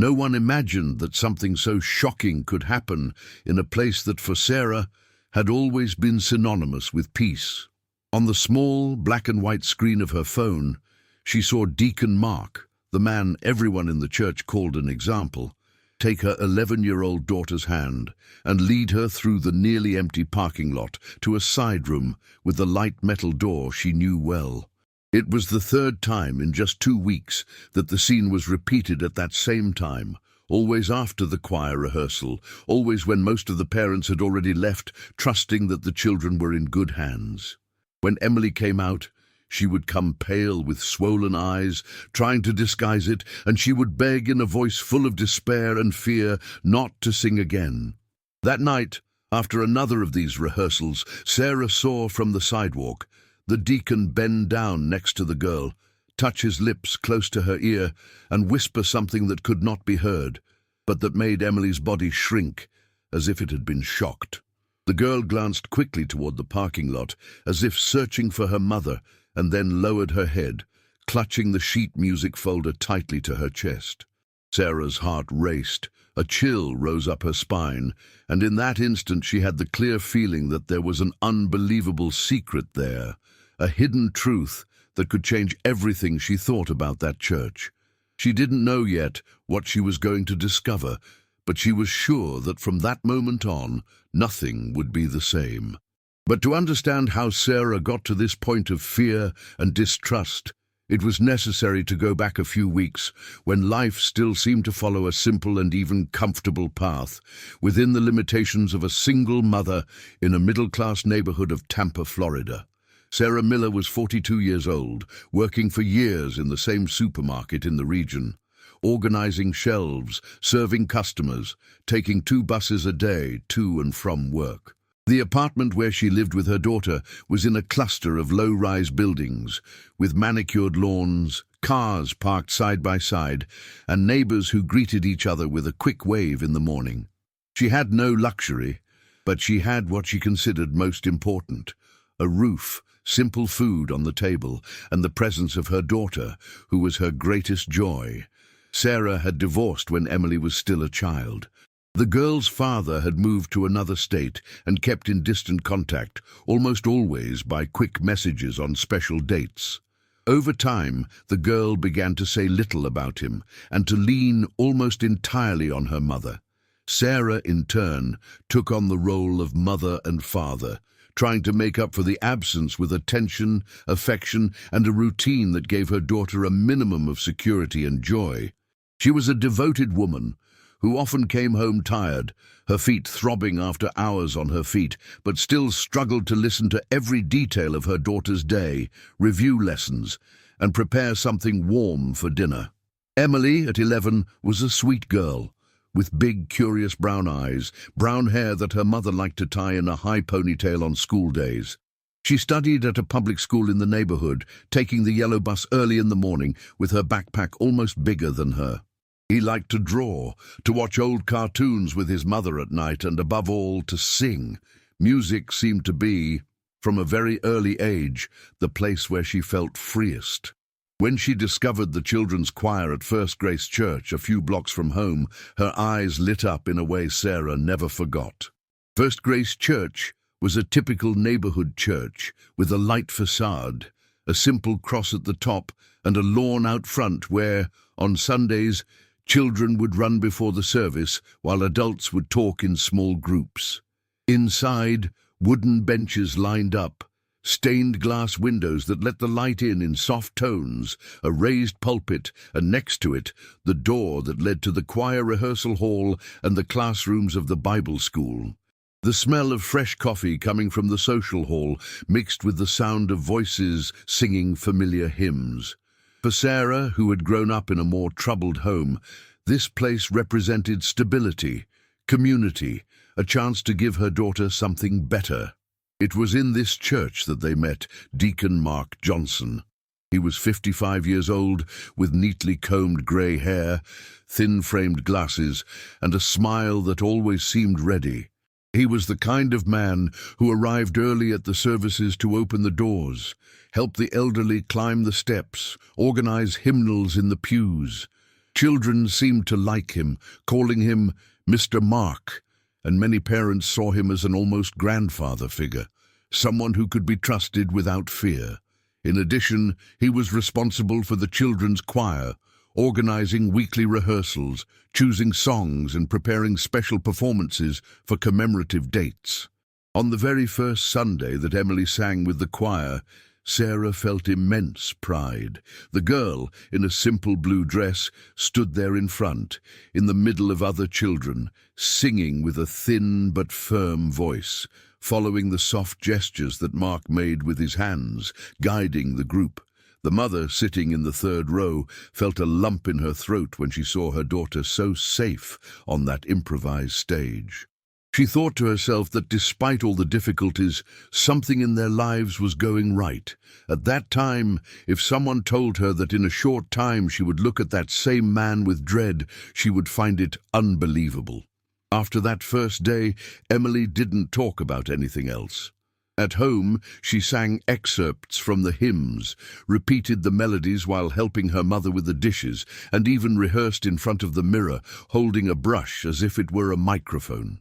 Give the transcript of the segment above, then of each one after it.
No one imagined that something so shocking could happen in a place that for Sarah had always been synonymous with peace. On the small black and white screen of her phone, she saw Deacon Mark, the man everyone in the church called an example, take her 11-year-old daughter's hand and lead her through the nearly empty parking lot to a side room with the light metal door she knew well. It was the third time in just 2 weeks that the scene was repeated at that same time, always after the choir rehearsal, always when most of the parents had already left, trusting that the children were in good hands. When Emily came out, she would come pale with swollen eyes, trying to disguise it, and she would beg in a voice full of despair and fear not to sing again. That night, after another of these rehearsals, Sarah saw from the sidewalk the deacon bend down next to the girl, touch his lips close to her ear, and whisper something that could not be heard, but that made Emily's body shrink, as if it had been shocked. The girl glanced quickly toward the parking lot, as if searching for her mother, and then lowered her head, clutching the sheet music folder tightly to her chest. Sarah's heart raced, a chill rose up her spine, and in that instant she had the clear feeling that there was an unbelievable secret there, a hidden truth that could change everything she thought about that church. She didn't know yet what she was going to discover, but she was sure that from that moment on, nothing would be the same. But to understand how Sarah got to this point of fear and distrust, it was necessary to go back a few weeks, when life still seemed to follow a simple and even comfortable path, within the limitations of a single mother in a middle-class neighborhood of Tampa, Florida. Sarah Miller was 42 years old, working for years in the same supermarket in the region, organizing shelves, serving customers, taking 2 buses a day to and from work. The apartment where she lived with her daughter was in a cluster of low-rise buildings, with manicured lawns, cars parked side by side, and neighbors who greeted each other with a quick wave in the morning. She had no luxury, but she had what she considered most important: a roof, simple food on the table, and the presence of her daughter, who was her greatest joy. Sarah had divorced when Emily was still a child. The girl's father had moved to another state and kept in distant contact, almost always by quick messages on special dates. Over time, the girl began to say little about him and to lean almost entirely on her mother. Sarah, in turn, took on the role of mother and father, trying to make up for the absence with attention, affection, and a routine that gave her daughter a minimum of security and joy. She was a devoted woman who often came home tired, her feet throbbing after hours on her feet, but still struggled to listen to every detail of her daughter's day, review lessons, and prepare something warm for dinner. Emily, at 11, was a sweet girl, with big, curious brown eyes, brown hair that her mother liked to tie in a high ponytail on school days. She studied at a public school in the neighborhood, taking the yellow bus early in the morning with her backpack almost bigger than her. He liked to draw, to watch old cartoons with his mother at night, and above all, to sing. Music seemed to be, from a very early age, the place where she felt freest. When she discovered the children's choir at First Grace Church a few blocks from home, her eyes lit up in a way Sarah never forgot. First Grace Church was a typical neighborhood church with a light facade, a simple cross at the top, and a lawn out front where, on Sundays, children would run before the service while adults would talk in small groups. Inside, wooden benches lined up, stained glass windows that let the light in soft tones, a raised pulpit, and next to it, the door that led to the choir rehearsal hall and the classrooms of the Bible school. The smell of fresh coffee coming from the social hall mixed with the sound of voices singing familiar hymns. For Sarah, who had grown up in a more troubled home, this place represented stability, community, a chance to give her daughter something better. It was in this church that they met Deacon Mark Johnson. He was 55 years old, with neatly combed grey hair, thin-framed glasses, and a smile that always seemed ready. He was the kind of man who arrived early at the services to open the doors, help the elderly climb the steps, organize hymnals in the pews. Children seemed to like him, calling him Mr. Mark, and many parents saw him as an almost grandfather figure, someone who could be trusted without fear. In addition, he was responsible for the children's choir, organizing weekly rehearsals, choosing songs and preparing special performances for commemorative dates. On the very first Sunday that Emily sang with the choir, Sarah felt immense pride. The girl, in a simple blue dress, stood there in front, in the middle of other children, singing with a thin but firm voice, following the soft gestures that Mark made with his hands, guiding the group. The mother, sitting in the third row, felt a lump in her throat when she saw her daughter so safe on that improvised stage. She thought to herself that despite all the difficulties, something in their lives was going right. At that time, if someone told her that in a short time she would look at that same man with dread, she would find it unbelievable. After that first day, Emily didn't talk about anything else. At home, she sang excerpts from the hymns, repeated the melodies while helping her mother with the dishes, and even rehearsed in front of the mirror, holding a brush as if it were a microphone.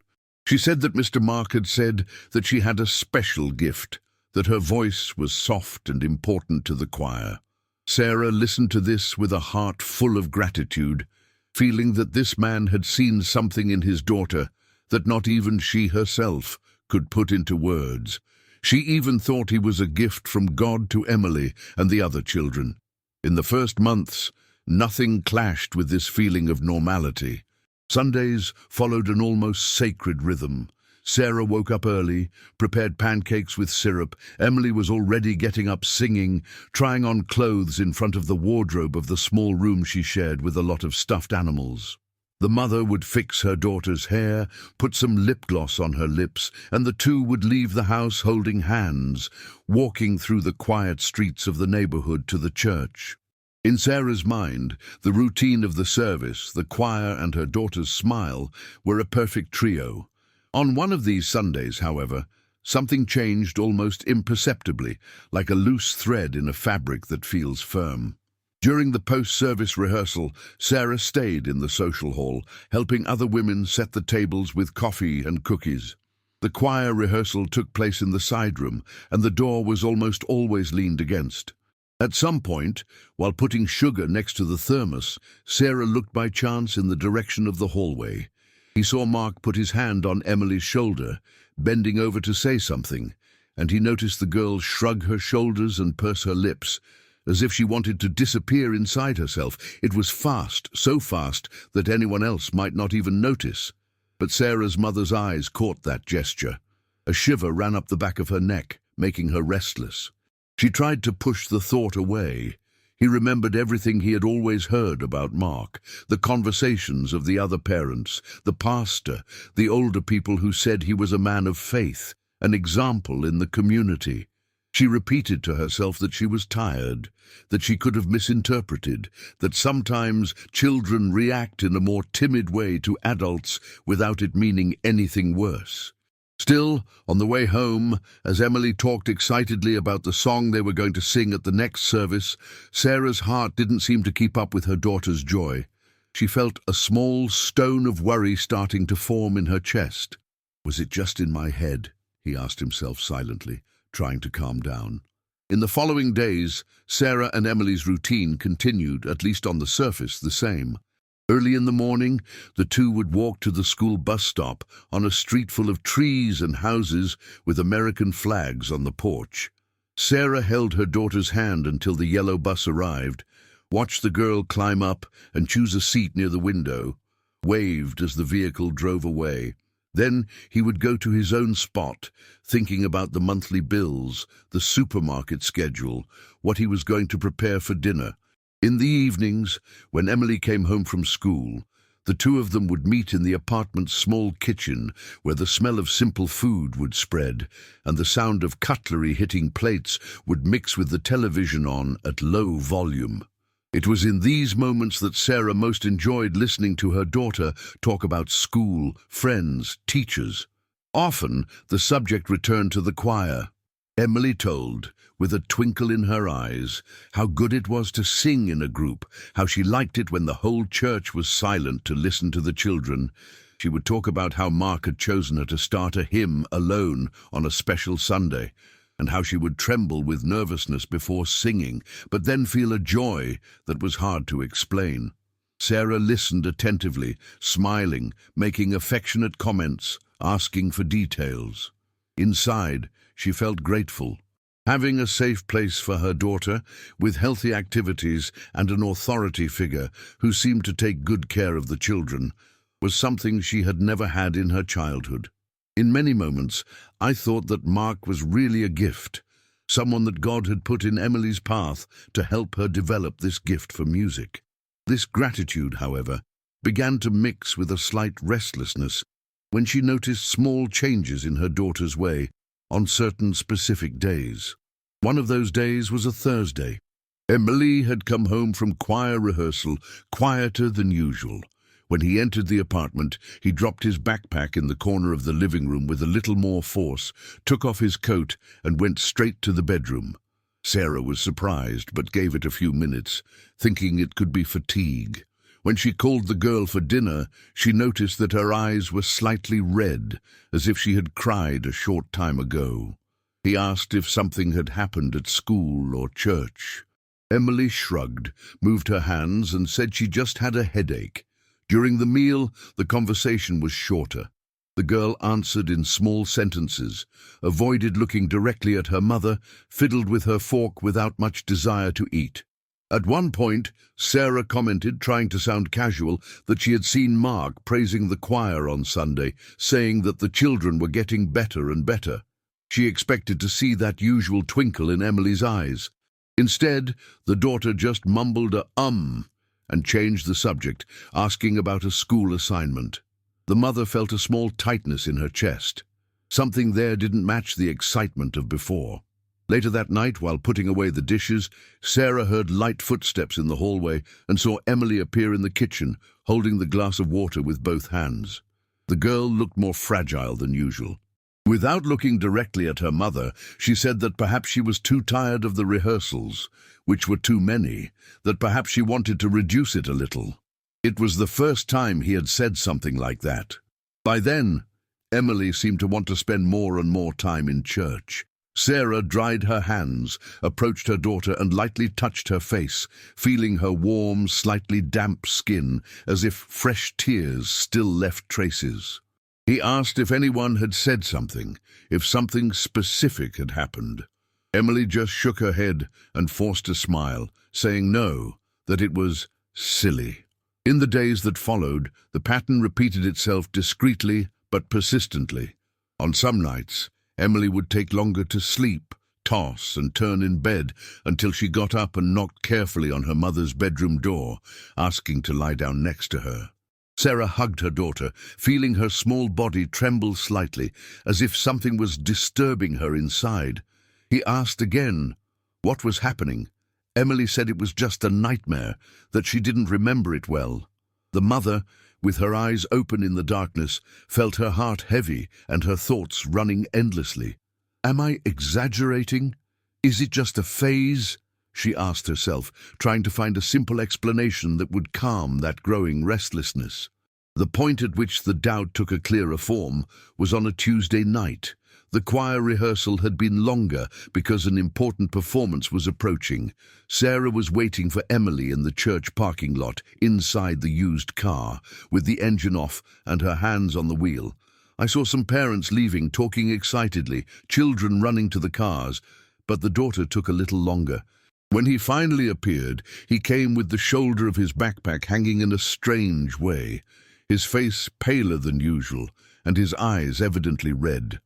She said that Mr. Mark had said that she had a special gift, that her voice was soft and important to the choir. Sarah listened to this with a heart full of gratitude, feeling that this man had seen something in his daughter that not even she herself could put into words. She even thought he was a gift from God to Emily and the other children. In the first months, nothing clashed with this feeling of normality. Sundays followed an almost sacred rhythm. Sarah woke up early, prepared pancakes with syrup. Emily was already getting up singing, trying on clothes in front of the wardrobe of the small room she shared with a lot of stuffed animals. The mother would fix her daughter's hair, put some lip gloss on her lips, and the two would leave the house holding hands, walking through the quiet streets of the neighborhood to the church. In Sarah's mind, the routine of the service, the choir, and her daughter's smile were a perfect trio. On one of these Sundays, however, something changed almost imperceptibly, like a loose thread in a fabric that feels firm. During the post-service rehearsal, Sarah stayed in the social hall, helping other women set the tables with coffee and cookies. The choir rehearsal took place in the side room, and the door was almost always leaned against. At some point, while putting sugar next to the thermos, Sarah looked by chance in the direction of the hallway. He saw Mark put his hand on Emily's shoulder, bending over to say something, and he noticed the girl shrug her shoulders and purse her lips, as if she wanted to disappear inside herself. It was fast, so fast that anyone else might not even notice. But Sarah's mother's eyes caught that gesture. A shiver ran up the back of her neck, making her restless. She tried to push the thought away. He remembered everything he had always heard about Mark, the conversations of the other parents, the pastor, the older people who said he was a man of faith, an example in the community. She repeated to herself that she was tired, that she could have misinterpreted, that sometimes children react in a more timid way to adults without it meaning anything worse. Still, on the way home, as Emily talked excitedly about the song they were going to sing at the next service, Sarah's heart didn't seem to keep up with her daughter's joy. She felt a small stone of worry starting to form in her chest. Was it just in my head? He asked himself silently, trying to calm down. In the following days, Sarah and Emily's routine continued, at least on the surface, the same. Early in the morning, the two would walk to the school bus stop on a street full of trees and houses with American flags on the porch. Sarah held her daughter's hand until the yellow bus arrived, watched the girl climb up and choose a seat near the window, waved as the vehicle drove away. Then he would go to his own spot, thinking about the monthly bills, the supermarket schedule, what he was going to prepare for dinner. In the evenings, when Emily came home from school, the two of them would meet in the apartment's small kitchen, where the smell of simple food would spread, and the sound of cutlery hitting plates would mix with the television on at low volume. It was in these moments that Sarah most enjoyed listening to her daughter talk about school, friends, teachers. Often, the subject returned to the choir. Emily told, with a twinkle in her eyes, how good it was to sing in a group, how she liked it when the whole church was silent to listen to the children. She would talk about how Mark had chosen her to start a hymn alone on a special Sunday, and how she would tremble with nervousness before singing, but then feel a joy that was hard to explain. Sarah listened attentively, smiling, making affectionate comments, asking for details. Inside, she felt grateful. Having a safe place for her daughter, with healthy activities and an authority figure who seemed to take good care of the children, was something she had never had in her childhood. In many moments, I thought that Mark was really a gift, someone that God had put in Emily's path to help her develop this gift for music. This gratitude, however, began to mix with a slight restlessness when she noticed small changes in her daughter's way on certain specific days. One of those days was a Thursday. Emily had come home from choir rehearsal quieter than usual. When he entered the apartment, he dropped his backpack in the corner of the living room with a little more force, took off his coat, and went straight to the bedroom. Sarah was surprised, but gave it a few minutes, thinking it could be fatigue. When she called the girl for dinner, she noticed that her eyes were slightly red, as if she had cried a short time ago. He asked if something had happened at school or church. Emily shrugged, moved her hands, and said she just had a headache. During the meal, the conversation was shorter. The girl answered in small sentences, avoided looking directly at her mother, fiddled with her fork without much desire to eat. At one point, Sarah commented, trying to sound casual, that she had seen Mark praising the choir on Sunday, saying that the children were getting better and better. She expected to see that usual twinkle in Emily's eyes. Instead, the daughter just mumbled a and changed the subject, asking about a school assignment. The mother felt a small tightness in her chest. Something there didn't match the excitement of before. Later that night, while putting away the dishes, Sarah heard light footsteps in the hallway and saw Emily appear in the kitchen, holding the glass of water with both hands. The girl looked more fragile than usual. Without looking directly at her mother, she said that perhaps she was too tired of the rehearsals, which were too many, that perhaps she wanted to reduce it a little. It was the first time he had said something like that. By then, Emily seemed to want to spend more and more time in church. Sarah dried her hands, approached her daughter and lightly touched her face, feeling her warm, slightly damp skin as if fresh tears still left traces. He asked if anyone had said something, if something specific had happened. Emily just shook her head and forced a smile, saying no, that it was silly. In the days that followed, the pattern repeated itself discreetly but persistently. On some nights, Emily would take longer to sleep, toss and turn in bed until she got up and knocked carefully on her mother's bedroom door, asking to lie down next to her. Sarah hugged her daughter, feeling her small body tremble slightly, as if something was disturbing her inside. He asked again what was happening. Emily said it was just a nightmare, that she didn't remember it well. The mother, with her eyes open in the darkness, felt her heart heavy and her thoughts running endlessly. Am I exaggerating? Is it just a phase? She asked herself, trying to find a simple explanation that would calm that growing restlessness. The point at which the doubt took a clearer form was on a Tuesday night. The choir rehearsal had been longer because an important performance was approaching. Sarah was waiting for Emily in the church parking lot, inside the used car, with the engine off and her hands on the wheel. I saw some parents leaving, talking excitedly, children running to the cars, but the daughter took a little longer. When he finally appeared, he came with the shoulder of his backpack hanging in a strange way, his face paler than usual, and his eyes evidently red.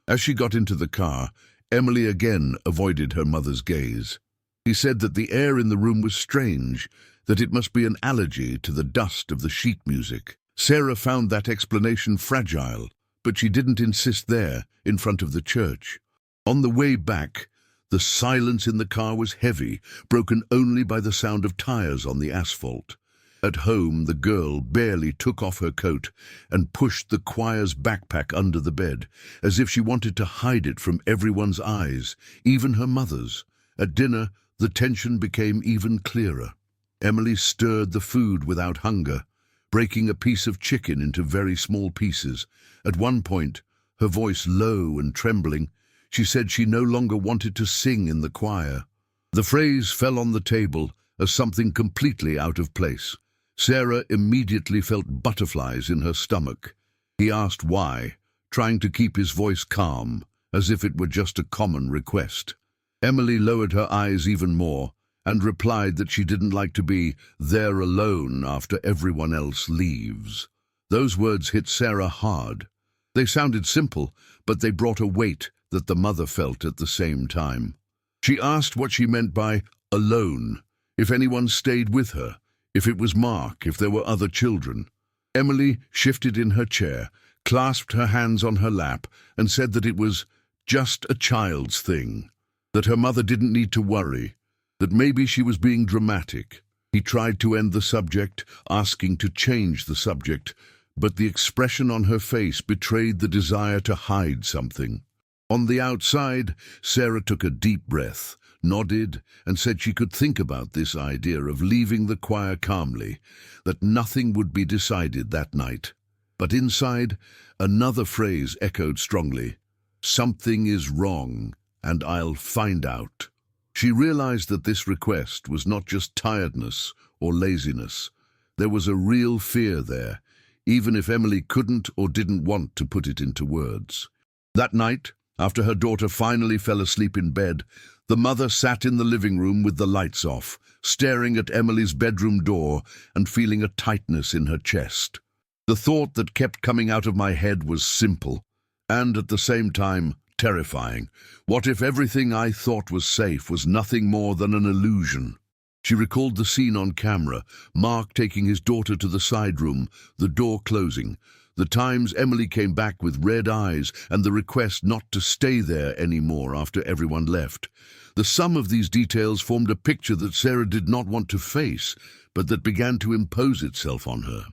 As she got into the car, Emily again avoided her mother's gaze. He said that the air in the room was strange, that it must be an allergy to the dust of the sheet music. Sarah found that explanation fragile, but she didn't insist there, in front of the church. On the way back, the silence in the car was heavy, broken only by the sound of tires on the asphalt. At home, the girl barely took off her coat and pushed the choir's backpack under the bed, as if she wanted to hide it from everyone's eyes, even her mother's. At dinner, the tension became even clearer. Emily stirred the food without hunger, breaking a piece of chicken into very small pieces. At one point, her voice low and trembling, she said she no longer wanted to sing in the choir. The phrase fell on the table as something completely out of place. Sarah immediately felt butterflies in her stomach. He asked why, trying to keep his voice calm, as if it were just a common request. Emily lowered her eyes even more and replied that she didn't like to be there alone after everyone else leaves. Those words hit Sarah hard. They sounded simple, but they brought a weight that the mother felt at the same time. She asked what she meant by alone, if anyone stayed with her, if it was Mark, if there were other children. Emily shifted in her chair, clasped her hands on her lap, and said that it was just a child's thing, that her mother didn't need to worry, that maybe she was being dramatic. He tried to end the subject, asking to change the subject, but the expression on her face betrayed the desire to hide something. On the outside, Sarah took a deep breath, nodded, and said she could think about this idea of leaving the choir calmly, that nothing would be decided that night. But inside, another phrase echoed strongly. Something is wrong, and I'll find out. She realized that this request was not just tiredness or laziness. There was a real fear there, even if Emily couldn't or didn't want to put it into words. That night, after her daughter finally fell asleep in bed, the mother sat in the living room with the lights off, staring at Emily's bedroom door and feeling a tightness in her chest. The thought that kept coming out of my head was simple, and at the same time terrifying. What if everything I thought was safe was nothing more than an illusion? She recalled the scene on camera, Mark taking his daughter to the side room, the door closing, the times Emily came back with red eyes, and the request not to stay there anymore after everyone left. The sum of these details formed a picture that Sarah did not want to face, but that began to impose itself on her.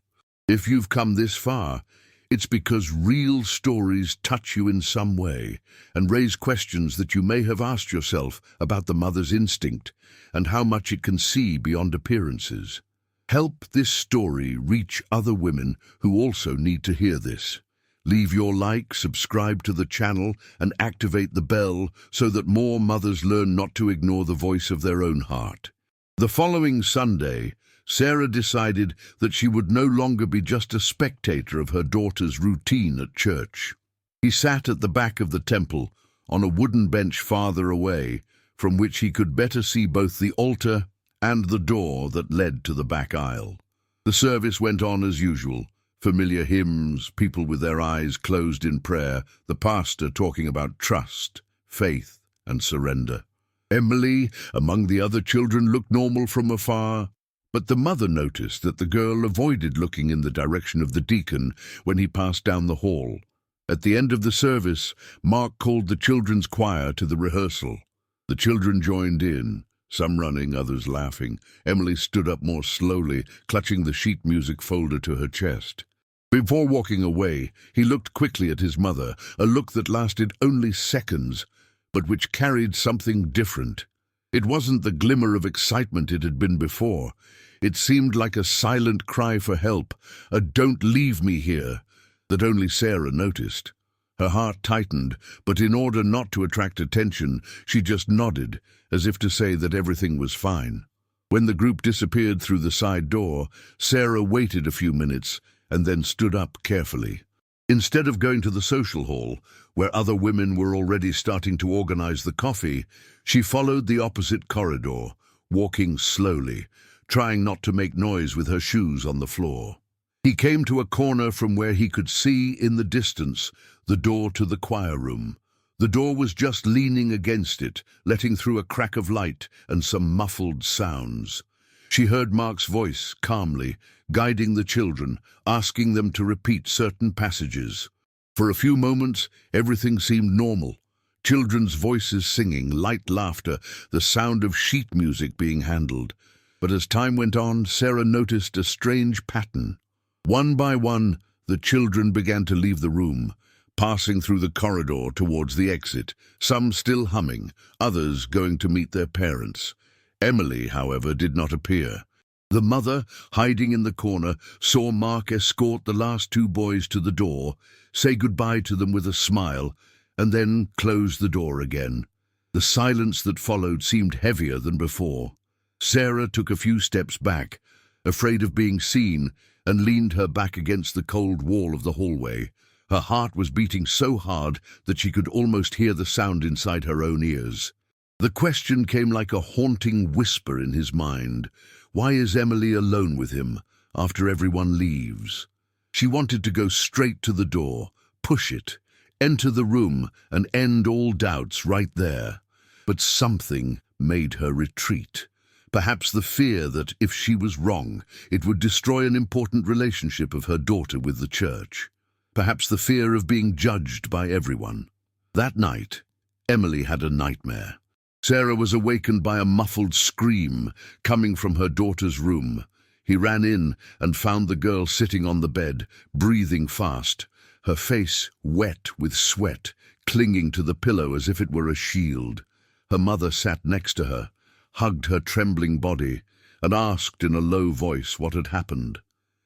If you've come this far, it's because real stories touch you in some way and raise questions that you may have asked yourself about the mother's instinct and how much it can see beyond appearances. Help this story reach other women who also need to hear this. Leave your like, subscribe to the channel, and activate the bell so that more mothers learn not to ignore the voice of their own heart. The following Sunday, Sarah decided that she would no longer be just a spectator of her daughter's routine at church. He sat at the back of the temple, on a wooden bench farther away, from which he could better see both the altar and the door that led to the back aisle. The service went on as usual. Familiar hymns, people with their eyes closed in prayer, the pastor talking about trust, faith, and surrender. Emily, among the other children, looked normal from afar, but the mother noticed that the girl avoided looking in the direction of the deacon when he passed down the hall. At the end of the service, Mark called the children's choir to the rehearsal. The children joined in, some running, others laughing. Emily stood up more slowly, clutching the sheet music folder to her chest. Before walking away, he looked quickly at his mother, a look that lasted only seconds, but which carried something different. It wasn't the glimmer of excitement it had been before. It seemed like a silent cry for help, a "don't leave me here," that only Sarah noticed. Her heart tightened, but in order not to attract attention, she just nodded, as if to say that everything was fine. When the group disappeared through the side door, Sarah waited a few minutes and then stood up carefully. Instead of going to the social hall, where other women were already starting to organize the coffee, she followed the opposite corridor, walking slowly, trying not to make noise with her shoes on the floor. He came to a corner from where he could see in the distance the door to the choir room. The door was just leaning against it, letting through a crack of light and some muffled sounds. She heard Mark's voice calmly, guiding the children, asking them to repeat certain passages. For a few moments, everything seemed normal. Children's voices singing, light laughter, the sound of sheet music being handled. But as time went on, Sarah noticed a strange pattern. One by one, the children began to leave the room, passing through the corridor towards the exit, some still humming, others going to meet their parents. Emily, however, did not appear. The mother, hiding in the corner, saw Mark escort the last two boys to the door, say goodbye to them with a smile, and then close the door again. The silence that followed seemed heavier than before. Sarah took a few steps back, afraid of being seen, and leaned her back against the cold wall of the hallway. Her heart was beating so hard that she could almost hear the sound inside her own ears. The question came like a haunting whisper in his mind. Why is Emily alone with him after everyone leaves? She wanted to go straight to the door, push it, enter the room, and end all doubts right there. But something made her retreat. Perhaps the fear that, if she was wrong, it would destroy an important relationship of her daughter with the church. Perhaps the fear of being judged by everyone. That night, Emily had a nightmare. Sarah was awakened by a muffled scream coming from her daughter's room. He ran in and found the girl sitting on the bed, breathing fast, her face wet with sweat, clinging to the pillow as if it were a shield. Her mother sat next to her, hugged her trembling body, and asked in a low voice what had happened.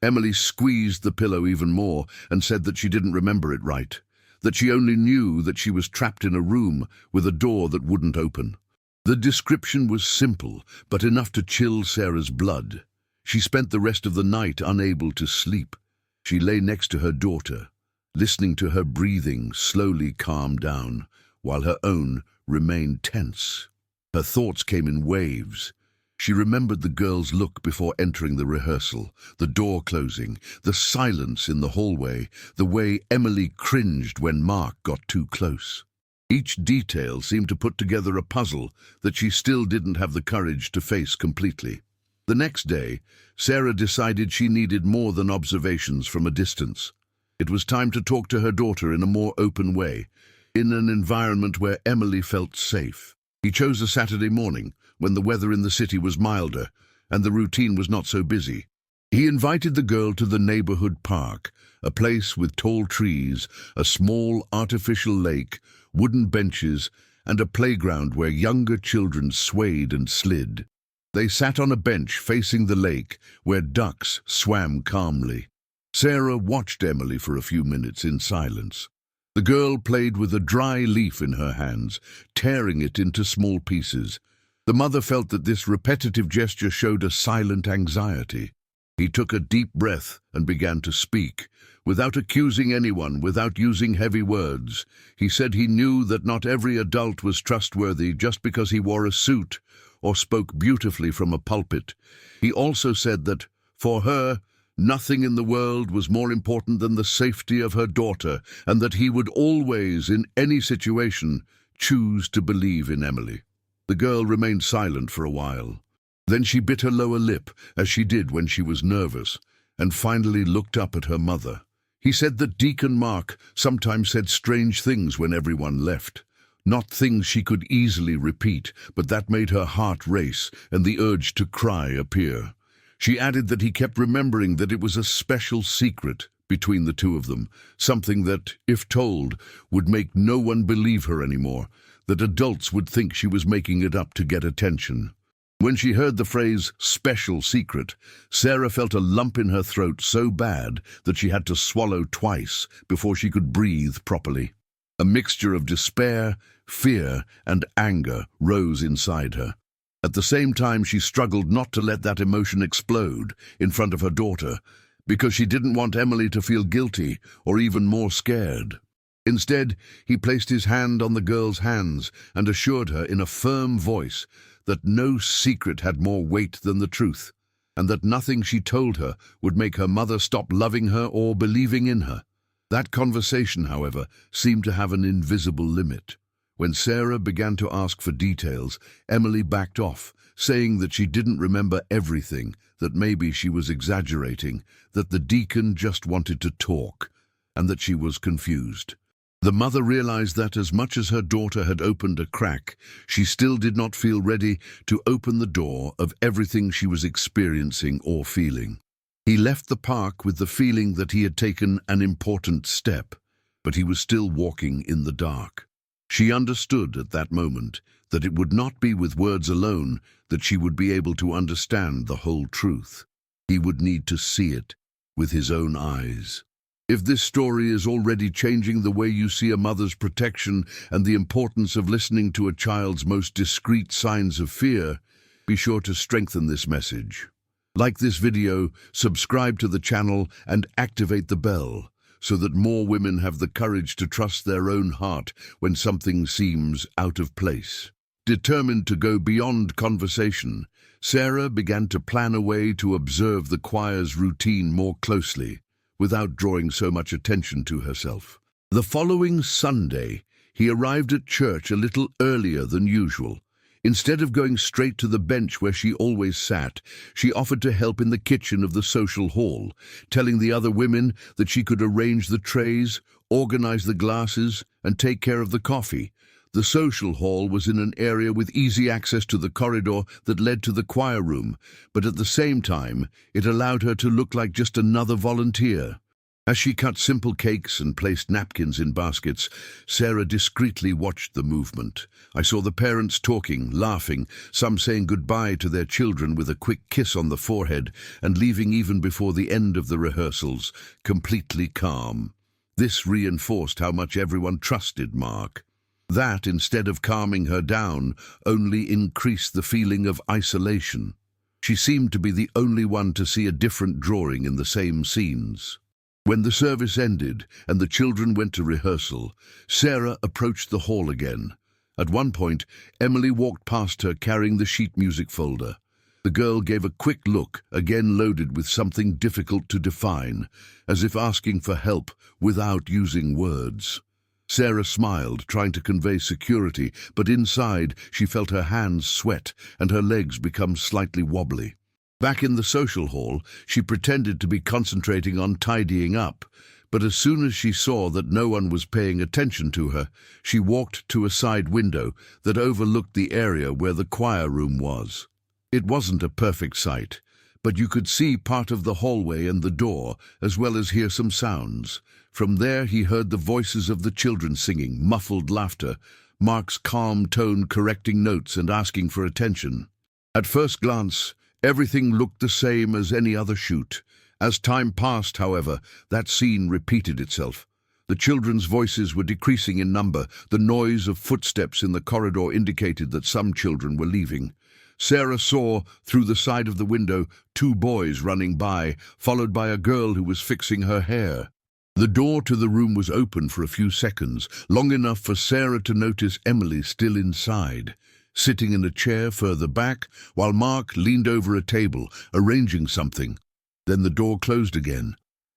Emily squeezed the pillow even more and said that she didn't remember it right, that she only knew that she was trapped in a room with a door that wouldn't open. The description was simple, but enough to chill Sarah's blood. She spent the rest of the night unable to sleep. She lay next to her daughter, listening to her breathing slowly calm down, while her own remained tense. Her thoughts came in waves. She remembered the girl's look before entering the rehearsal, the door closing, the silence in the hallway, the way Emily cringed when Mark got too close. Each detail seemed to put together a puzzle that she still didn't have the courage to face completely. The next day, Sarah decided she needed more than observations from a distance. It was time to talk to her daughter in a more open way, in an environment where Emily felt safe. He chose a Saturday morning, when the weather in the city was milder and the routine was not so busy. He invited the girl to the neighborhood park, a place with tall trees, a small artificial lake, wooden benches, and a playground where younger children swayed and slid. They sat on a bench facing the lake, where ducks swam calmly. Sarah watched Emily for a few minutes in silence. The girl played with a dry leaf in her hands, tearing it into small pieces. The mother felt that this repetitive gesture showed a silent anxiety. He took a deep breath and began to speak, without accusing anyone, without using heavy words. He said he knew that not every adult was trustworthy just because he wore a suit or spoke beautifully from a pulpit. He also said that, for her, nothing in the world was more important than the safety of her daughter, and that he would always, in any situation, choose to believe in Emily. The girl remained silent for a while. Then she bit her lower lip, as she did when she was nervous, and finally looked up at her mother. He said that Deacon Mark sometimes said strange things when everyone left. Not things she could easily repeat, but that made her heart race and the urge to cry appear. She added that he kept remembering that it was a special secret between the two of them, something that, if told, would make no one believe her anymore, that adults would think she was making it up to get attention. When she heard the phrase, special secret, Sarah felt a lump in her throat so bad that she had to swallow twice before she could breathe properly. A mixture of despair, fear, and anger rose inside her. At the same time, she struggled not to let that emotion explode in front of her daughter, because she didn't want Emily to feel guilty or even more scared. Instead, he placed his hand on the girl's hands and assured her in a firm voice that no secret had more weight than the truth, and that nothing she told her would make her mother stop loving her or believing in her. That conversation, however, seemed to have an invisible limit. When Sarah began to ask for details, Emily backed off, saying that she didn't remember everything, that maybe she was exaggerating, that the deacon just wanted to talk, and that she was confused. The mother realized that as much as her daughter had opened a crack, she still did not feel ready to open the door of everything she was experiencing or feeling. He left the park with the feeling that he had taken an important step, but he was still walking in the dark. She understood at that moment that it would not be with words alone that she would be able to understand the whole truth. He would need to see it with his own eyes. If this story is already changing the way you see a mother's protection and the importance of listening to a child's most discreet signs of fear, be sure to strengthen this message. Like this video, subscribe to the channel and activate the bell so that more women have the courage to trust their own heart when something seems out of place. Determined to go beyond conversation, Sarah began to plan a way to observe the choir's routine more closely, without drawing so much attention to herself. The following Sunday, he arrived at church a little earlier than usual. Instead of going straight to the bench where she always sat, she offered to help in the kitchen of the social hall, telling the other women that she could arrange the trays, organize the glasses, and take care of the coffee. The social hall was in an area with easy access to the corridor that led to the choir room, but at the same time, it allowed her to look like just another volunteer. As she cut simple cakes and placed napkins in baskets, Sarah discreetly watched the movement. I saw the parents talking, laughing, some saying goodbye to their children with a quick kiss on the forehead and leaving even before the end of the rehearsals, completely calm. This reinforced how much everyone trusted Mark. That, instead of calming her down, only increased the feeling of isolation. She seemed to be the only one to see a different drawing in the same scenes. When the service ended and the children went to rehearsal, Sarah approached the hall again. At one point, Emily walked past her carrying the sheet music folder. The girl gave a quick look, again loaded with something difficult to define, as if asking for help without using words. Sarah smiled, trying to convey security, but inside she felt her hands sweat and her legs become slightly wobbly. Back in the social hall, she pretended to be concentrating on tidying up, but as soon as she saw that no one was paying attention to her, she walked to a side window that overlooked the area where the choir room was. It wasn't a perfect sight, but you could see part of the hallway and the door, as well as hear some sounds. From there he heard the voices of the children singing, muffled laughter, Mark's calm tone correcting notes and asking for attention. At first glance, everything looked the same as any other shoot. As time passed, however, that scene repeated itself. The children's voices were decreasing in number. The noise of footsteps in the corridor indicated that some children were leaving. Sarah saw, through the side of the window, 2 boys running by, followed by a girl who was fixing her hair. The door to the room was open for a few seconds, long enough for Sarah to notice Emily still inside, sitting in a chair further back, while Mark leaned over a table, arranging something. Then the door closed again.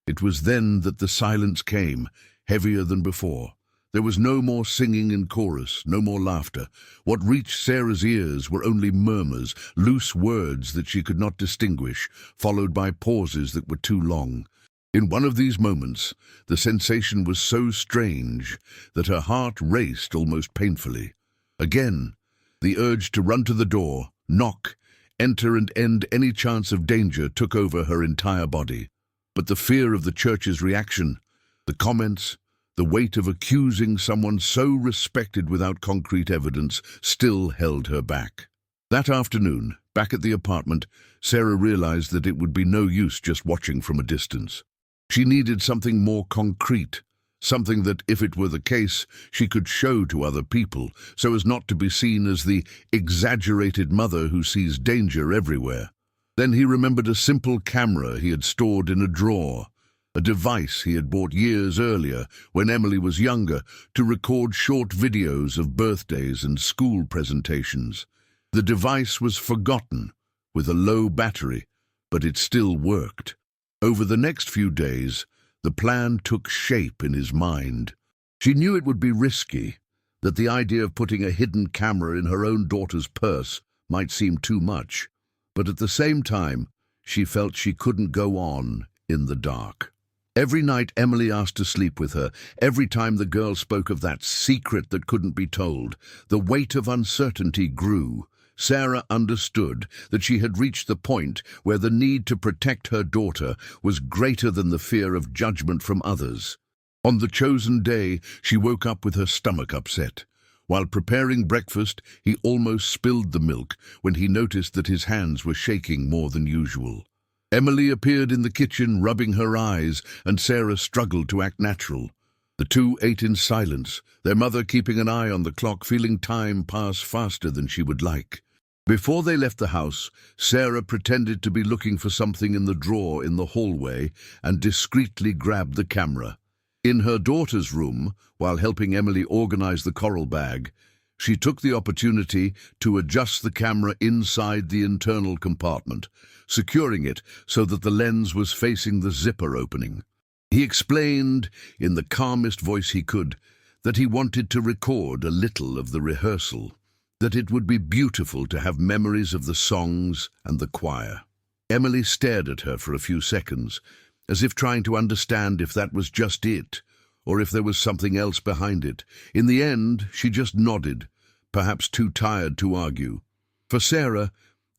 It was then that the silence came, heavier than before. There was no more singing in chorus, no more laughter. What reached Sarah's ears were only murmurs, loose words that she could not distinguish, followed by pauses that were too long. In one of these moments, the sensation was so strange that her heart raced almost painfully. Again, the urge to run to the door, knock, enter and end any chance of danger took over her entire body. But the fear of the church's reaction, the comments, the weight of accusing someone so respected without concrete evidence still held her back. That afternoon, back at the apartment, Sarah realized that it would be no use just watching from a distance. She needed something more concrete, something that, if it were the case, she could show to other people, so as not to be seen as the exaggerated mother who sees danger everywhere. Then he remembered a simple camera he had stored in a drawer, a device he had bought years earlier, when Emily was younger, to record short videos of birthdays and school presentations. The device was forgotten, with a low battery, but it still worked. Over the next few days, the plan took shape in his mind. She knew it would be risky, that the idea of putting a hidden camera in her own daughter's purse might seem too much, but at the same time, she felt she couldn't go on in the dark. Every night Emily asked to sleep with her. Every time the girl spoke of that secret that couldn't be told, the weight of uncertainty grew. Sarah understood that she had reached the point where the need to protect her daughter was greater than the fear of judgment from others. On the chosen day, she woke up with her stomach upset. While preparing breakfast, he almost spilled the milk when he noticed that his hands were shaking more than usual. Emily appeared in the kitchen, rubbing her eyes, and Sarah struggled to act natural. The two ate in silence, their mother keeping an eye on the clock, feeling time pass faster than she would like. Before they left the house, Sarah pretended to be looking for something in the drawer in the hallway and discreetly grabbed the camera. In her daughter's room, while helping Emily organize the coral bag, she took the opportunity to adjust the camera inside the internal compartment, securing it so that the lens was facing the zipper opening. He explained, in the calmest voice he could, that he wanted to record a little of the rehearsal, that it would be beautiful to have memories of the songs and the choir. Emily stared at her for a few seconds, as if trying to understand if that was just it, or if there was something else behind it. In the end, she just nodded, perhaps too tired to argue. For Sarah,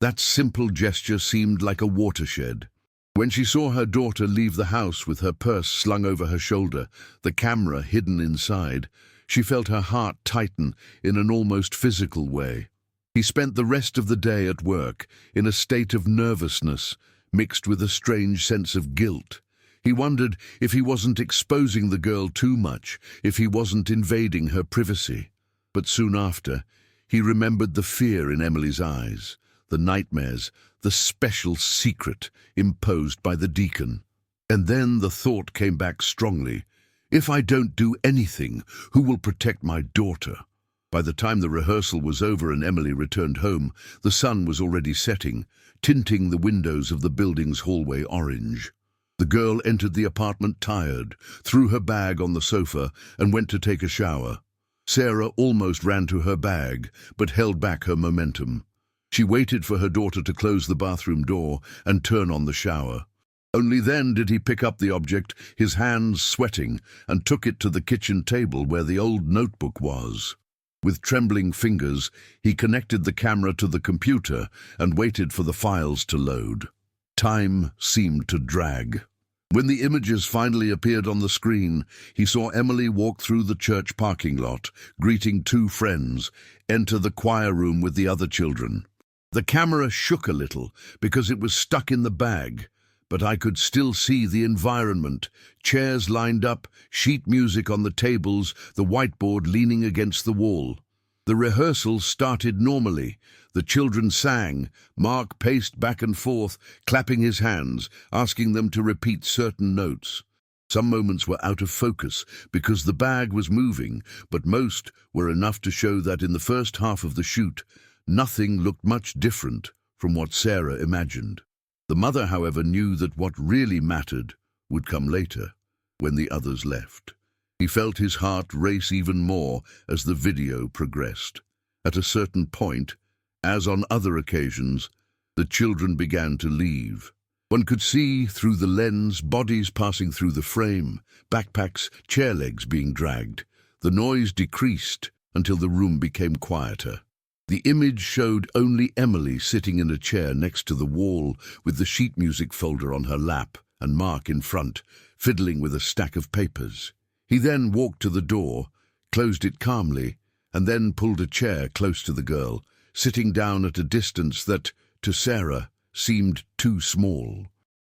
that simple gesture seemed like a watershed. When she saw her daughter leave the house with her purse slung over her shoulder, the camera hidden inside, she felt her heart tighten in an almost physical way. He spent the rest of the day at work, in a state of nervousness, mixed with a strange sense of guilt. He wondered if he wasn't exposing the girl too much, if he wasn't invading her privacy. But soon after, he remembered the fear in Emily's eyes, the nightmares, the special secret imposed by the Deacon. And then the thought came back strongly, if I don't do anything, who will protect my daughter? By the time the rehearsal was over and Emily returned home, the sun was already setting, tinting the windows of the building's hallway orange. The girl entered the apartment tired, threw her bag on the sofa, and went to take a shower. Sarah almost ran to her bag, but held back her momentum. She waited for her daughter to close the bathroom door and turn on the shower. Only then did he pick up the object, his hands sweating, and took it to the kitchen table where the old notebook was. With trembling fingers, he connected the camera to the computer and waited for the files to load. Time seemed to drag. When the images finally appeared on the screen, he saw Emily walk through the church parking lot, greeting two friends, enter the choir room with the other children. The camera shook a little because it was stuck in the bag, but I could still see the environment, chairs lined up, sheet music on the tables, the whiteboard leaning against the wall. The rehearsals started normally. The children sang. Mark paced back and forth, clapping his hands, asking them to repeat certain notes. Some moments were out of focus because the bag was moving, but most were enough to show that in the first half of the shoot, nothing looked much different from what Sarah imagined. The mother, however, knew that what really mattered would come later, when the others left. He felt his heart race even more as the video progressed. At a certain point, as on other occasions, the children began to leave. One could see through the lens bodies passing through the frame, backpacks, chair legs being dragged. The noise decreased until the room became quieter. The image showed only Emily sitting in a chair next to the wall with the sheet music folder on her lap and Mark in front, fiddling with a stack of papers. He then walked to the door, closed it calmly, and then pulled a chair close to the girl, sitting down at a distance that, to Sarah, seemed too small.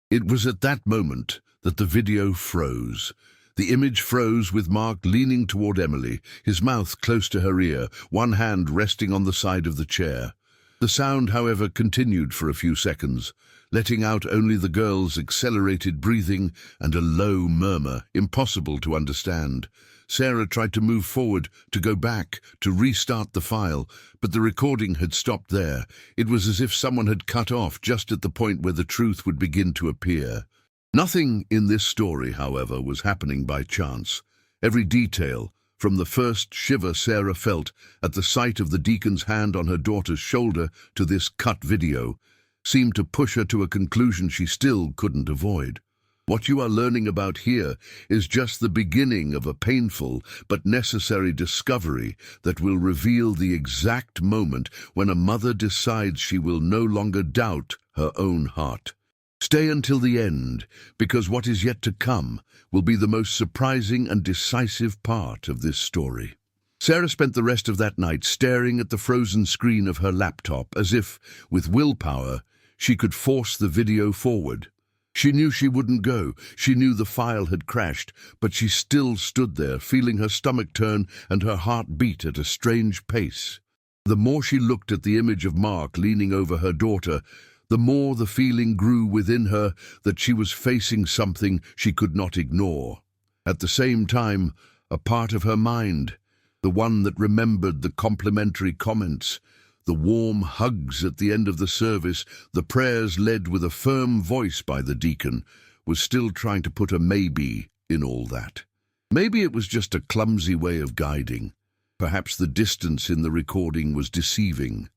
It was at that moment that the video froze. The image froze with Mark leaning toward Emily, his mouth close to her ear, one hand resting on the side of the chair. The sound, however, continued for a few seconds, letting out only the girl's accelerated breathing and a low murmur, impossible to understand. Sarah tried to move forward, to go back, to restart the file, but the recording had stopped there. It was as if someone had cut off just at the point where the truth would begin to appear. Nothing in this story, however, was happening by chance. Every detail, from the first shiver Sarah felt at the sight of the deacon's hand on her daughter's shoulder to this cut video, seemed to push her to a conclusion she still couldn't avoid. What you are learning about here is just the beginning of a painful but necessary discovery that will reveal the exact moment when a mother decides she will no longer doubt her own heart. Stay until the end, because what is yet to come will be the most surprising and decisive part of this story. Sarah spent the rest of that night staring at the frozen screen of her laptop as if, with willpower, she could force the video forward. She knew she wouldn't go. She knew the file had crashed, but she still stood there, feeling her stomach turn and her heart beat at a strange pace. The more she looked at the image of Mark leaning over her daughter, the more the feeling grew within her that she was facing something she could not ignore. At the same time, a part of her mind, the one that remembered the complimentary comments, the warm hugs at the end of the service, the prayers led with a firm voice by the deacon, was still trying to put a maybe in all that. Maybe it was just a clumsy way of guiding. Perhaps the distance in the recording was deceiving.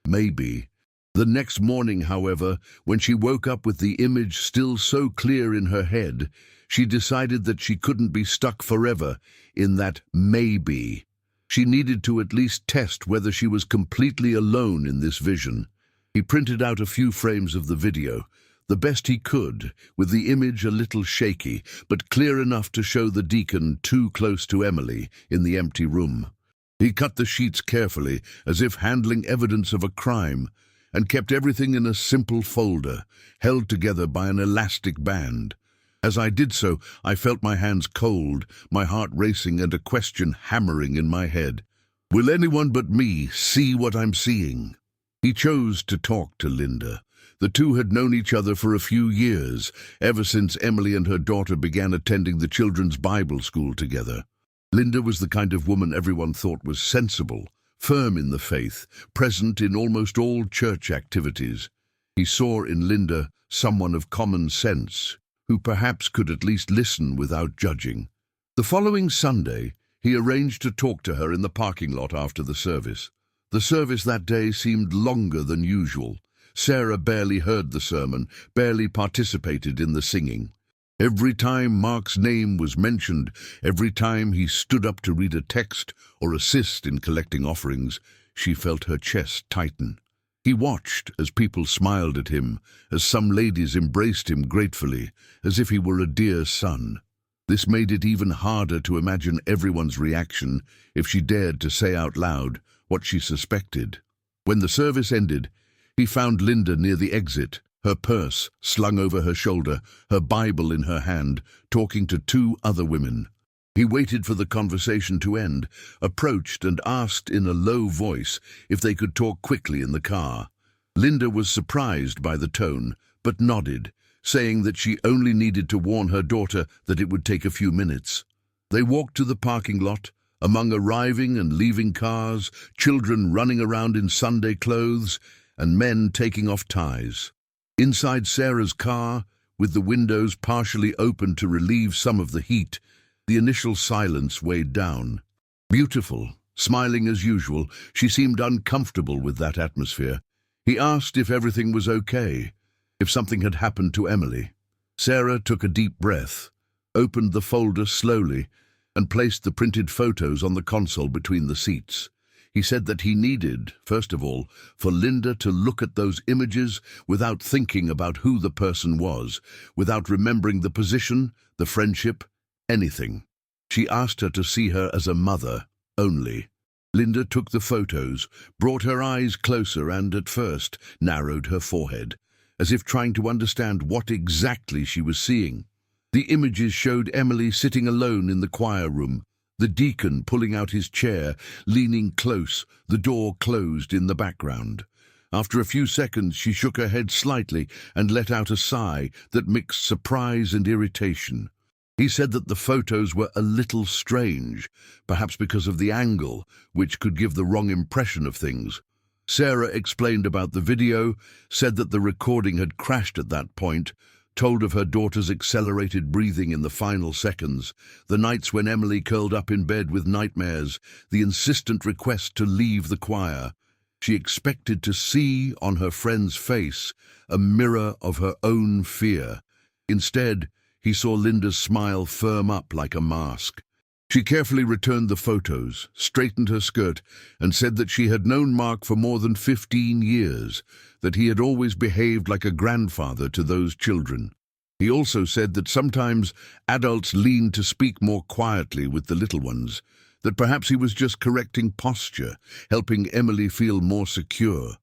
Maybe. The next morning, however, when she woke up with the image still so clear in her head, she decided that she couldn't be stuck forever in that maybe. She needed to at least test whether she was completely alone in this vision. He printed out a few frames of the video, the best he could, with the image a little shaky, but clear enough to show the deacon too close to Emily in the empty room. He cut the sheets carefully, as if handling evidence of a crime, and kept everything in a simple folder, held together by an elastic band. As I did so, I felt my hands cold, my heart racing, and a question hammering in my head. Will anyone but me see what I'm seeing? He chose to talk to Linda. The two had known each other for a few years, ever since Emily and her daughter began attending the children's Bible school together. Linda was the kind of woman everyone thought was sensible, firm in the faith, present in almost all church activities. He saw in Linda someone of common sense, who perhaps could at least listen without judging. The following Sunday, he arranged to talk to her in the parking lot after the service. The service that day seemed longer than usual. Sarah barely heard the sermon, barely participated in the singing. Every time Mark's name was mentioned, every time he stood up to read a text or assist in collecting offerings, she felt her chest tighten. He watched as people smiled at him, as some ladies embraced him gratefully, as if he were a dear son. This made it even harder to imagine everyone's reaction if she dared to say out loud what she suspected. When the service ended, he found Linda near the exit, her purse slung over her shoulder, her Bible in her hand, talking to two other women. He waited for the conversation to end, approached and asked in a low voice if they could talk quickly in the car. Linda was surprised by the tone, but nodded, saying that she only needed to warn her daughter that it would take a few minutes. They walked to the parking lot, among arriving and leaving cars, children running around in Sunday clothes, and men taking off ties. Inside Sarah's car, with the windows partially open to relieve some of the heat, the initial silence weighed down. Beautiful, smiling as usual, she seemed uncomfortable with that atmosphere. He asked if everything was okay, if something had happened to Emily. Sarah took a deep breath, opened the folder slowly, and placed the printed photos on the console between the seats. He said that he needed, first of all, for Linda to look at those images without thinking about who the person was, without remembering the position, the friendship, anything. She asked her to see her as a mother only. Linda took the photos, brought her eyes closer and, at first, narrowed her forehead, as if trying to understand what exactly she was seeing. The images showed Emily sitting alone in the choir room, the deacon pulling out his chair, leaning close, the door closed in the background. After a few seconds, she shook her head slightly and let out a sigh that mixed surprise and irritation. He said that the photos were a little strange, perhaps because of the angle, which could give the wrong impression of things. Sarah explained about the video, said that the recording had crashed at that point, told of her daughter's accelerated breathing in the final seconds, the nights when Emily curled up in bed with nightmares, the insistent request to leave the choir. She expected to see on her friend's face a mirror of her own fear. Instead, he saw Linda's smile firm up like a mask. She carefully returned the photos, straightened her skirt, and said that she had known Mark for more than 15 years, that he had always behaved like a grandfather to those children. He also said that sometimes adults leaned to speak more quietly with the little ones, that perhaps he was just correcting posture, helping Emily feel more secure.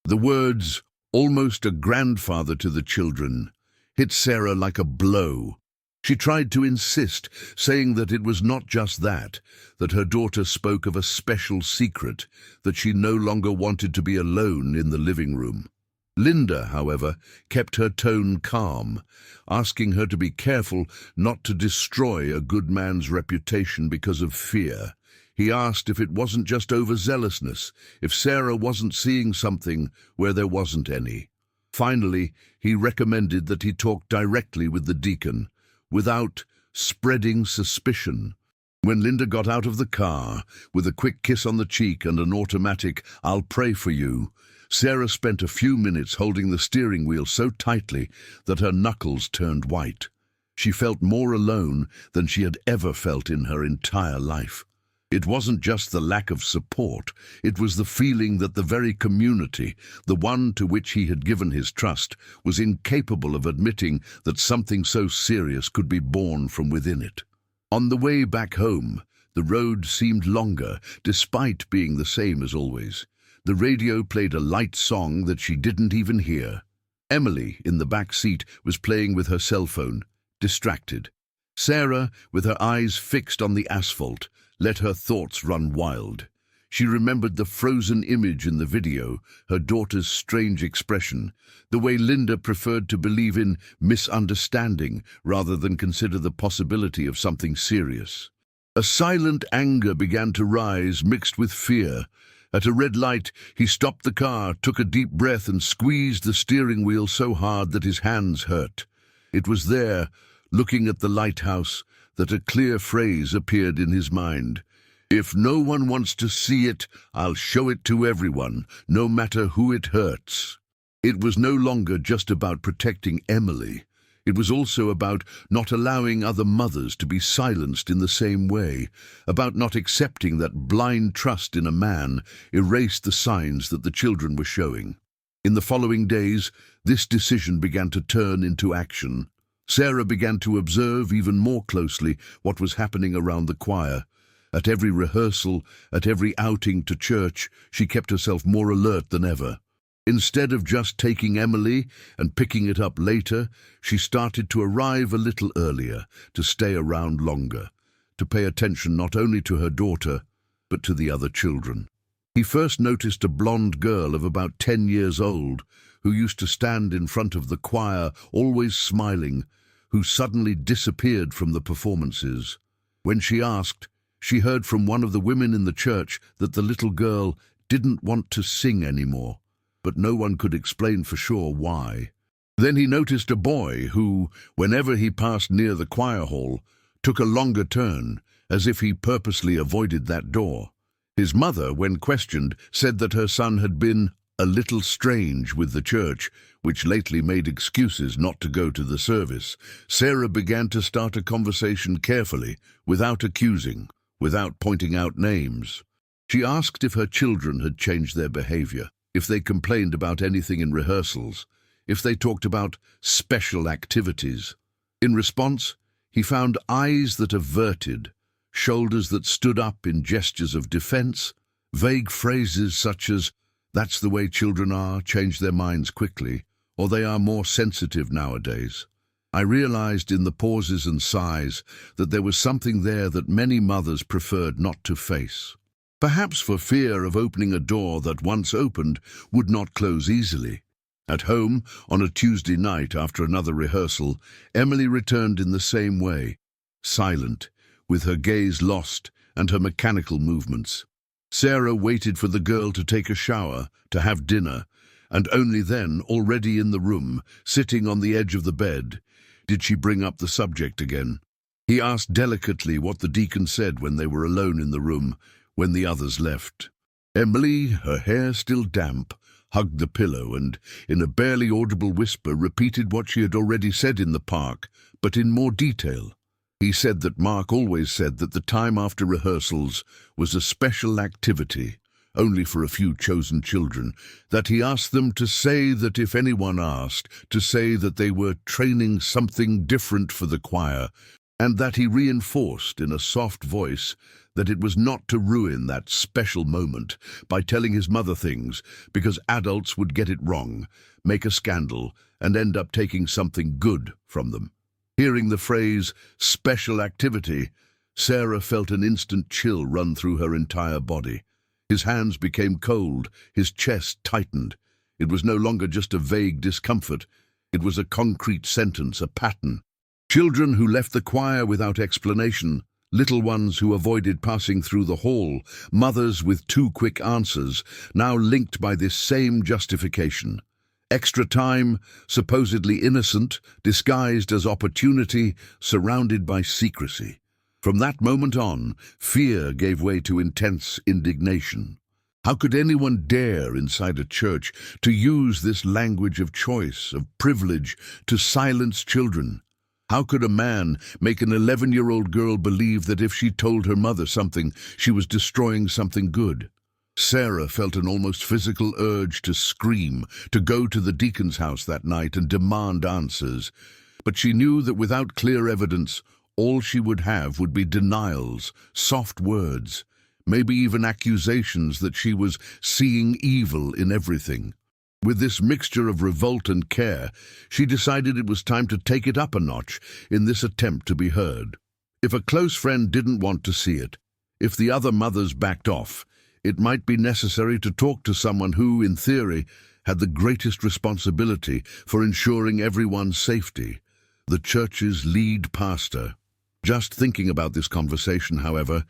The words, almost a grandfather to the children, hit Sarah like a blow. She tried to insist, saying that it was not just that her daughter spoke of a special secret, that she no longer wanted to be alone in the living room. Linda, however, kept her tone calm, asking her to be careful not to destroy a good man's reputation because of fear. He asked if it wasn't just overzealousness, if Sarah wasn't seeing something where there wasn't any. Finally, he recommended that he talk directly with the deacon, without spreading suspicion. When Linda got out of the car, with a quick kiss on the cheek and an automatic, "I'll pray for you," Sarah spent a few minutes holding the steering wheel so tightly that her knuckles turned white. She felt more alone than she had ever felt in her entire life. It wasn't just the lack of support, it was the feeling that the very community, the one to which he had given his trust, was incapable of admitting that something so serious could be born from within it. On the way back home, the road seemed longer, despite being the same as always. The radio played a light song that she didn't even hear. Emily, in the back seat, was playing with her cell phone, distracted. Sarah, with her eyes fixed on the asphalt, let her thoughts run wild. She remembered the frozen image in the video, her daughter's strange expression, the way Linda preferred to believe in misunderstanding rather than consider the possibility of something serious. A silent anger began to rise, mixed with fear. At a red light, he stopped the car, took a deep breath and squeezed the steering wheel so hard that his hands hurt. It was there, looking at the lighthouse, that a clear phrase appeared in his mind. "If no one wants to see it, I'll show it to everyone, no matter who it hurts." It was no longer just about protecting Emily. It was also about not allowing other mothers to be silenced in the same way, about not accepting that blind trust in a man erased the signs that the children were showing. In the following days, this decision began to turn into action. Sarah began to observe even more closely what was happening around the choir. At every rehearsal, at every outing to church, she kept herself more alert than ever. Instead of just taking Emily and picking it up later, she started to arrive a little earlier, to stay around longer, to pay attention not only to her daughter, but to the other children. He first noticed a blonde girl of about 10 years old, who used to stand in front of the choir, always smiling, who suddenly disappeared from the performances. When she asked, she heard from one of the women in the church that the little girl didn't want to sing anymore, but no one could explain for sure why. Then he noticed a boy who, whenever he passed near the choir hall, took a longer turn, as if he purposely avoided that door. His mother, when questioned, said that her son had been a little strange with the church, which lately made excuses not to go to the service. Sarah began to start a conversation carefully, without accusing, without pointing out names. She asked if her children had changed their behavior, if they complained about anything in rehearsals, if they talked about special activities. In response, he found eyes that averted, shoulders that stood up in gestures of defense, vague phrases such as, "That's the way children are, change their minds quickly," or "They are more sensitive nowadays." I realized in the pauses and sighs that there was something there that many mothers preferred not to face. Perhaps for fear of opening a door that once opened would not close easily. At home, on a Tuesday night after another rehearsal, Emily returned in the same way, silent, with her gaze lost and her mechanical movements. Sarah waited for the girl to take a shower, to have dinner, and only then, already in the room, sitting on the edge of the bed, did she bring up the subject again. He asked delicately what the deacon said when they were alone in the room, when the others left. Emily, her hair still damp, hugged the pillow and, in a barely audible whisper, repeated what she had already said in the park, but in more detail. He said that Mark always said that the time after rehearsals was a special activity, only for a few chosen children, that he asked them to say that if anyone asked, to say that they were training something different for the choir, and that he reinforced in a soft voice that it was not to ruin that special moment by telling his mother things, because adults would get it wrong, make a scandal, and end up taking something good from them. Hearing the phrase, special activity, Sarah felt an instant chill run through her entire body. His hands became cold, his chest tightened. It was no longer just a vague discomfort. It was a concrete sentence, a pattern. Children who left the choir without explanation, little ones who avoided passing through the hall, mothers with too quick answers, now linked by this same justification. Extra time, supposedly innocent, disguised as opportunity, surrounded by secrecy. From that moment on, fear gave way to intense indignation. How could anyone dare inside a church to use this language of choice, of privilege, to silence children? How could a man make an 11-year-old girl believe that if she told her mother something, she was destroying something good? Sarah felt an almost physical urge to scream, to go to the deacon's house that night and demand answers. But she knew that without clear evidence, all she would have would be denials, soft words, maybe even accusations that she was seeing evil in everything. With this mixture of revolt and care, she decided it was time to take it up a notch in this attempt to be heard. If a close friend didn't want to see it, if the other mothers backed off, it might be necessary to talk to someone who, in theory, had the greatest responsibility for ensuring everyone's safety, the church's lead pastor. Just thinking about this conversation, however,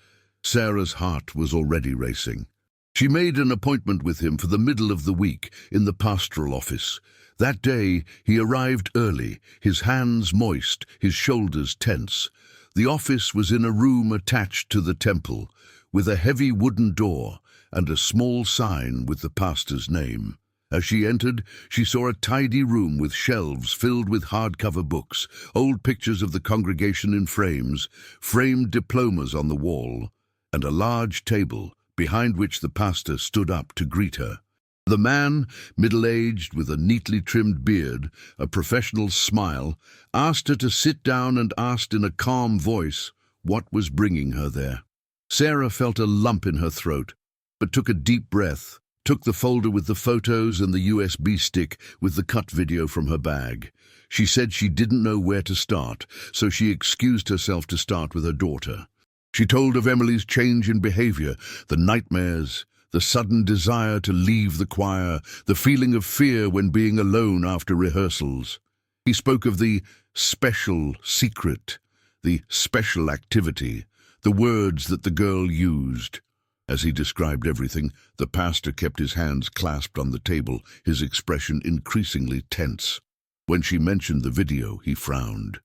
Sarah's heart was already racing. She made an appointment with him for the middle of the week in the pastoral office. That day, he arrived early, his hands moist, his shoulders tense. The office was in a room attached to the temple, with a heavy wooden door and a small sign with the pastor's name. As she entered, she saw a tidy room with shelves filled with hardcover books, old pictures of the congregation in frames, framed diplomas on the wall, and a large table behind which the pastor stood up to greet her. The man, middle-aged with a neatly trimmed beard, a professional smile, asked her to sit down and asked in a calm voice what was bringing her there. Sarah felt a lump in her throat, but took a deep breath, took the folder with the photos and the USB stick with the cut video from her bag. She said she didn't know where to start, so she excused herself to start with her daughter. She told of Emily's change in behavior, the nightmares, the sudden desire to leave the choir, the feeling of fear when being alone after rehearsals. He spoke of the special secret, the special activity, the words that the girl used. As he described everything, the pastor kept his hands clasped on the table, his expression increasingly tense. When she mentioned the video, he frowned.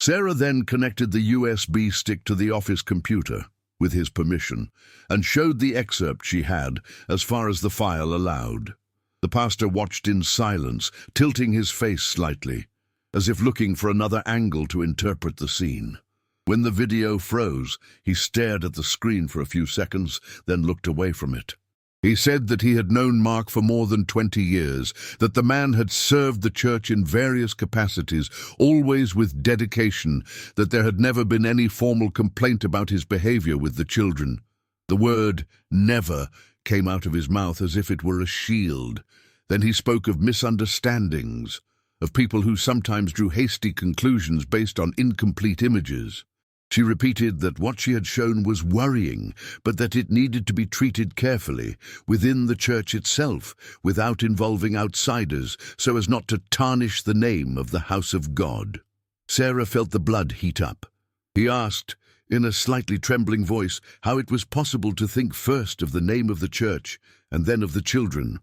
Sarah then connected the USB stick to the office computer, with his permission, and showed the excerpt she had as far as the file allowed. The pastor watched in silence, tilting his face slightly, as if looking for another angle to interpret the scene. When the video froze, he stared at the screen for a few seconds, then looked away from it. He said that he had known Mark for more than 20 years, that the man had served the church in various capacities, always with dedication, that there had never been any formal complaint about his behavior with the children. The word "never" came out of his mouth as if it were a shield. Then he spoke of misunderstandings, of people who sometimes drew hasty conclusions based on incomplete images. She repeated that what she had shown was worrying, but that it needed to be treated carefully, within the church itself, without involving outsiders, so as not to tarnish the name of the house of God. Sarah felt the blood heat up. He asked, in a slightly trembling voice, how it was possible to think first of the name of the church and then of the children.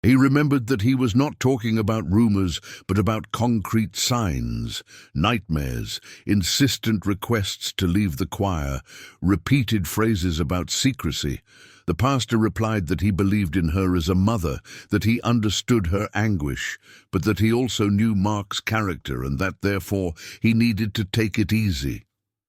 He remembered that he was not talking about rumors, but about concrete signs, nightmares, insistent requests to leave the choir, repeated phrases about secrecy. The pastor replied that he believed in her as a mother, that he understood her anguish, but that he also knew Mark's character and that, therefore, he needed to take it easy.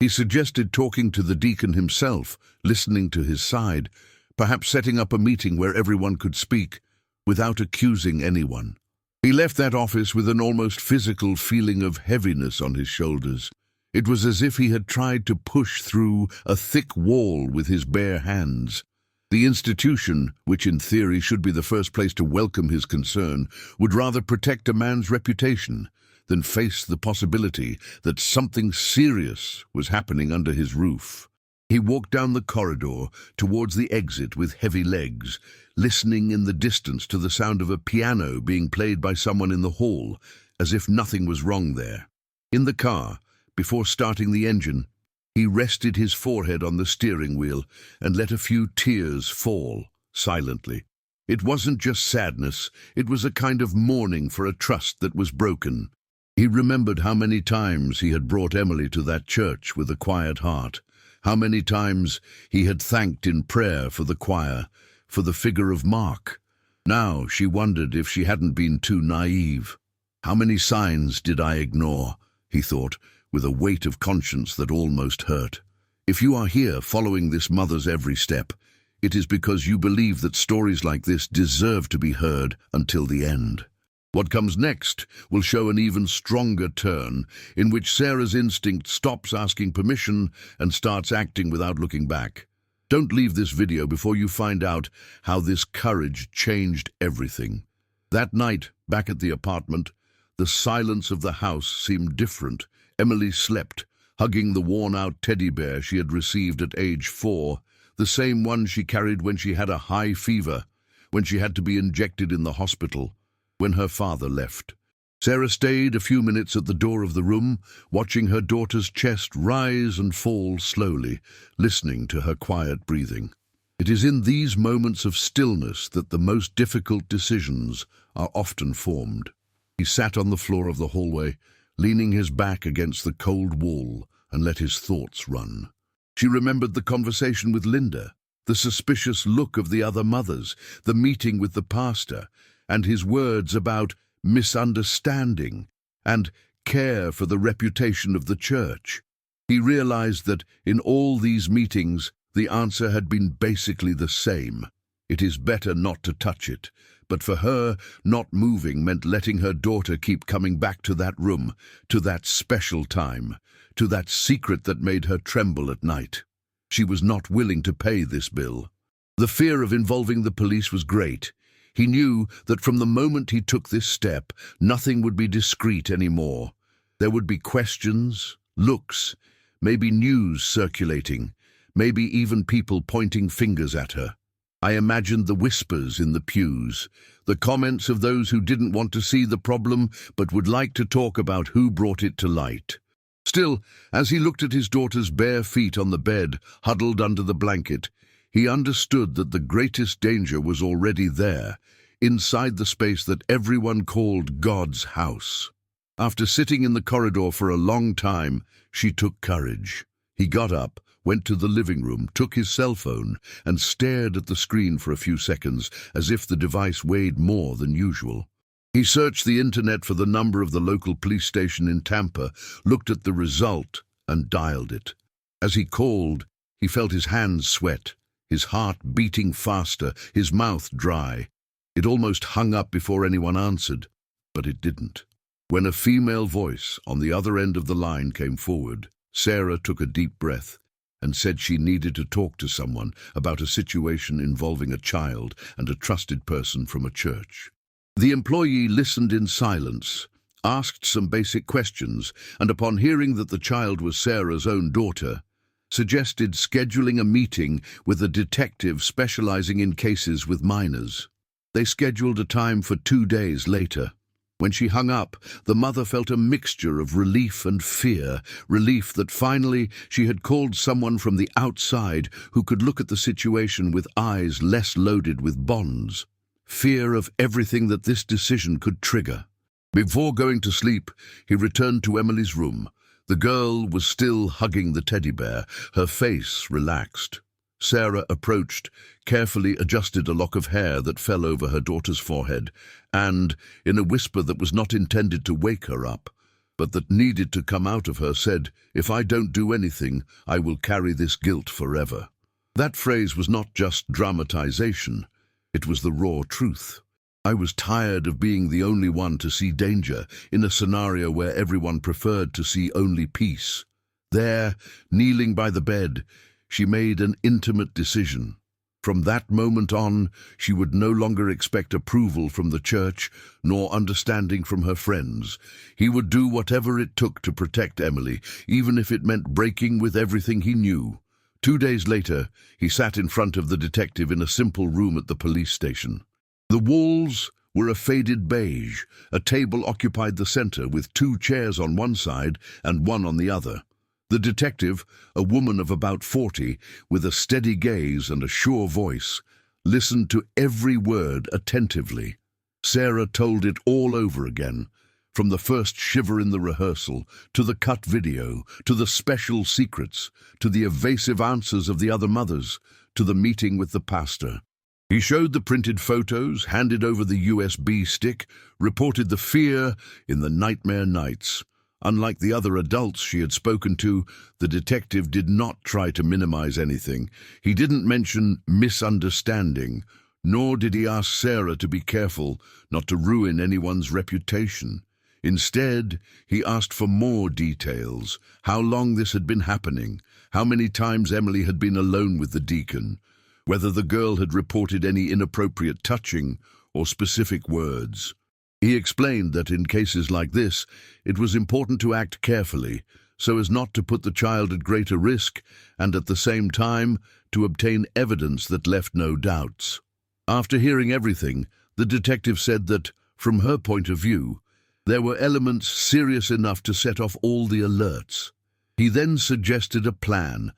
He suggested talking to the deacon himself, listening to his side, perhaps setting up a meeting where everyone could speak, without accusing anyone. He left that office with an almost physical feeling of heaviness on his shoulders. It was as if he had tried to push through a thick wall with his bare hands. The institution, which in theory should be the first place to welcome his concern, would rather protect a man's reputation than face the possibility that something serious was happening under his roof. He walked down the corridor towards the exit with heavy legs, listening in the distance to the sound of a piano being played by someone in the hall, as if nothing was wrong there. In the car, before starting the engine, he rested his forehead on the steering wheel and let a few tears fall, silently. It wasn't just sadness, it was a kind of mourning for a trust that was broken. He remembered how many times he had brought Emily to that church with a quiet heart, how many times he had thanked in prayer for the choir, for the figure of Mark. Now she wondered if she hadn't been too naive. How many signs did I ignore, he thought, with a weight of conscience that almost hurt. If you are here following this mother's every step, it is because you believe that stories like this deserve to be heard until the end. What comes next will show an even stronger turn, in which Sarah's instinct stops asking permission and starts acting without looking back. Don't leave this video before you find out how this courage changed everything. That night, back at the apartment, the silence of the house seemed different. Emily slept, hugging the worn-out teddy bear she had received at age 4, the same one she carried when she had a high fever, when she had to be injected in the hospital, when her father left. Sarah stayed a few minutes at the door of the room, watching her daughter's chest rise and fall slowly, listening to her quiet breathing. It is in these moments of stillness that the most difficult decisions are often formed. He sat on the floor of the hallway, leaning his back against the cold wall, and let his thoughts run. She remembered the conversation with Linda, the suspicious look of the other mothers, the meeting with the pastor, and his words about misunderstanding and care for the reputation of the church. He realized that in all these meetings, the answer had been basically the same. It is better not to touch it. But for her, not moving meant letting her daughter keep coming back to that room, to that special time, to that secret that made her tremble at night. She was not willing to pay this bill. The fear of involving the police was great. He knew that from the moment he took this step, nothing would be discreet anymore. There would be questions, looks, maybe news circulating, maybe even people pointing fingers at her. I imagined the whispers in the pews, the comments of those who didn't want to see the problem but would like to talk about who brought it to light. Still, as he looked at his daughter's bare feet on the bed, huddled under the blanket, he understood that the greatest danger was already there, inside the space that everyone called God's house. After sitting in the corridor for a long time, she took courage. He got up, went to the living room, took his cell phone, and stared at the screen for a few seconds, as if the device weighed more than usual. He searched the internet for the number of the local police station in Tampa, looked at the result, and dialed it. As he called, he felt his hands sweat, his heart beating faster, his mouth dry. It almost hung up before anyone answered, but it didn't. When a female voice on the other end of the line came forward, Sarah took a deep breath and said she needed to talk to someone about a situation involving a child and a trusted person from a church. The employee listened in silence, asked some basic questions, and upon hearing that the child was Sarah's own daughter, suggested scheduling a meeting with a detective specializing in cases with minors. They scheduled a time for 2 days later. When she hung up, the mother felt a mixture of relief and fear, relief that finally she had called someone from the outside who could look at the situation with eyes less loaded with bonds, fear of everything that this decision could trigger. Before going to sleep, he returned to Emily's room. The girl was still hugging the teddy bear, her face relaxed. Sarah approached, carefully adjusted a lock of hair that fell over her daughter's forehead, and, in a whisper that was not intended to wake her up, but that needed to come out of her, said, "If I don't do anything, I will carry this guilt forever." That phrase was not just dramatization, it was the raw truth. I was tired of being the only one to see danger in a scenario where everyone preferred to see only peace. There, kneeling by the bed, she made an intimate decision. From that moment on, she would no longer expect approval from the church, nor understanding from her friends. He would do whatever it took to protect Emily, even if it meant breaking with everything he knew. 2 days later, he sat in front of the detective in a simple room at the police station. The walls were a faded beige. A table occupied the center, with 2 chairs on one side and one on the other. The detective, a woman of about 40, with a steady gaze and a sure voice, listened to every word attentively. Sarah told it all over again, from the first shiver in the rehearsal, to the cut video, to the special secrets, to the evasive answers of the other mothers, to the meeting with the pastor. He showed the printed photos, handed over the USB stick, reported the fear in the nightmare nights. Unlike the other adults she had spoken to, the detective did not try to minimize anything. He didn't mention misunderstanding, nor did he ask Sarah to be careful not to ruin anyone's reputation. Instead, he asked for more details: how long this had been happening, how many times Emily had been alone with the deacon, whether the girl had reported any inappropriate touching or specific words. He explained that in cases like this, it was important to act carefully, so as not to put the child at greater risk, and at the same time to obtain evidence that left no doubts. After hearing everything, the detective said that, from her point of view, there were elements serious enough to set off all the alerts. He then suggested a plan: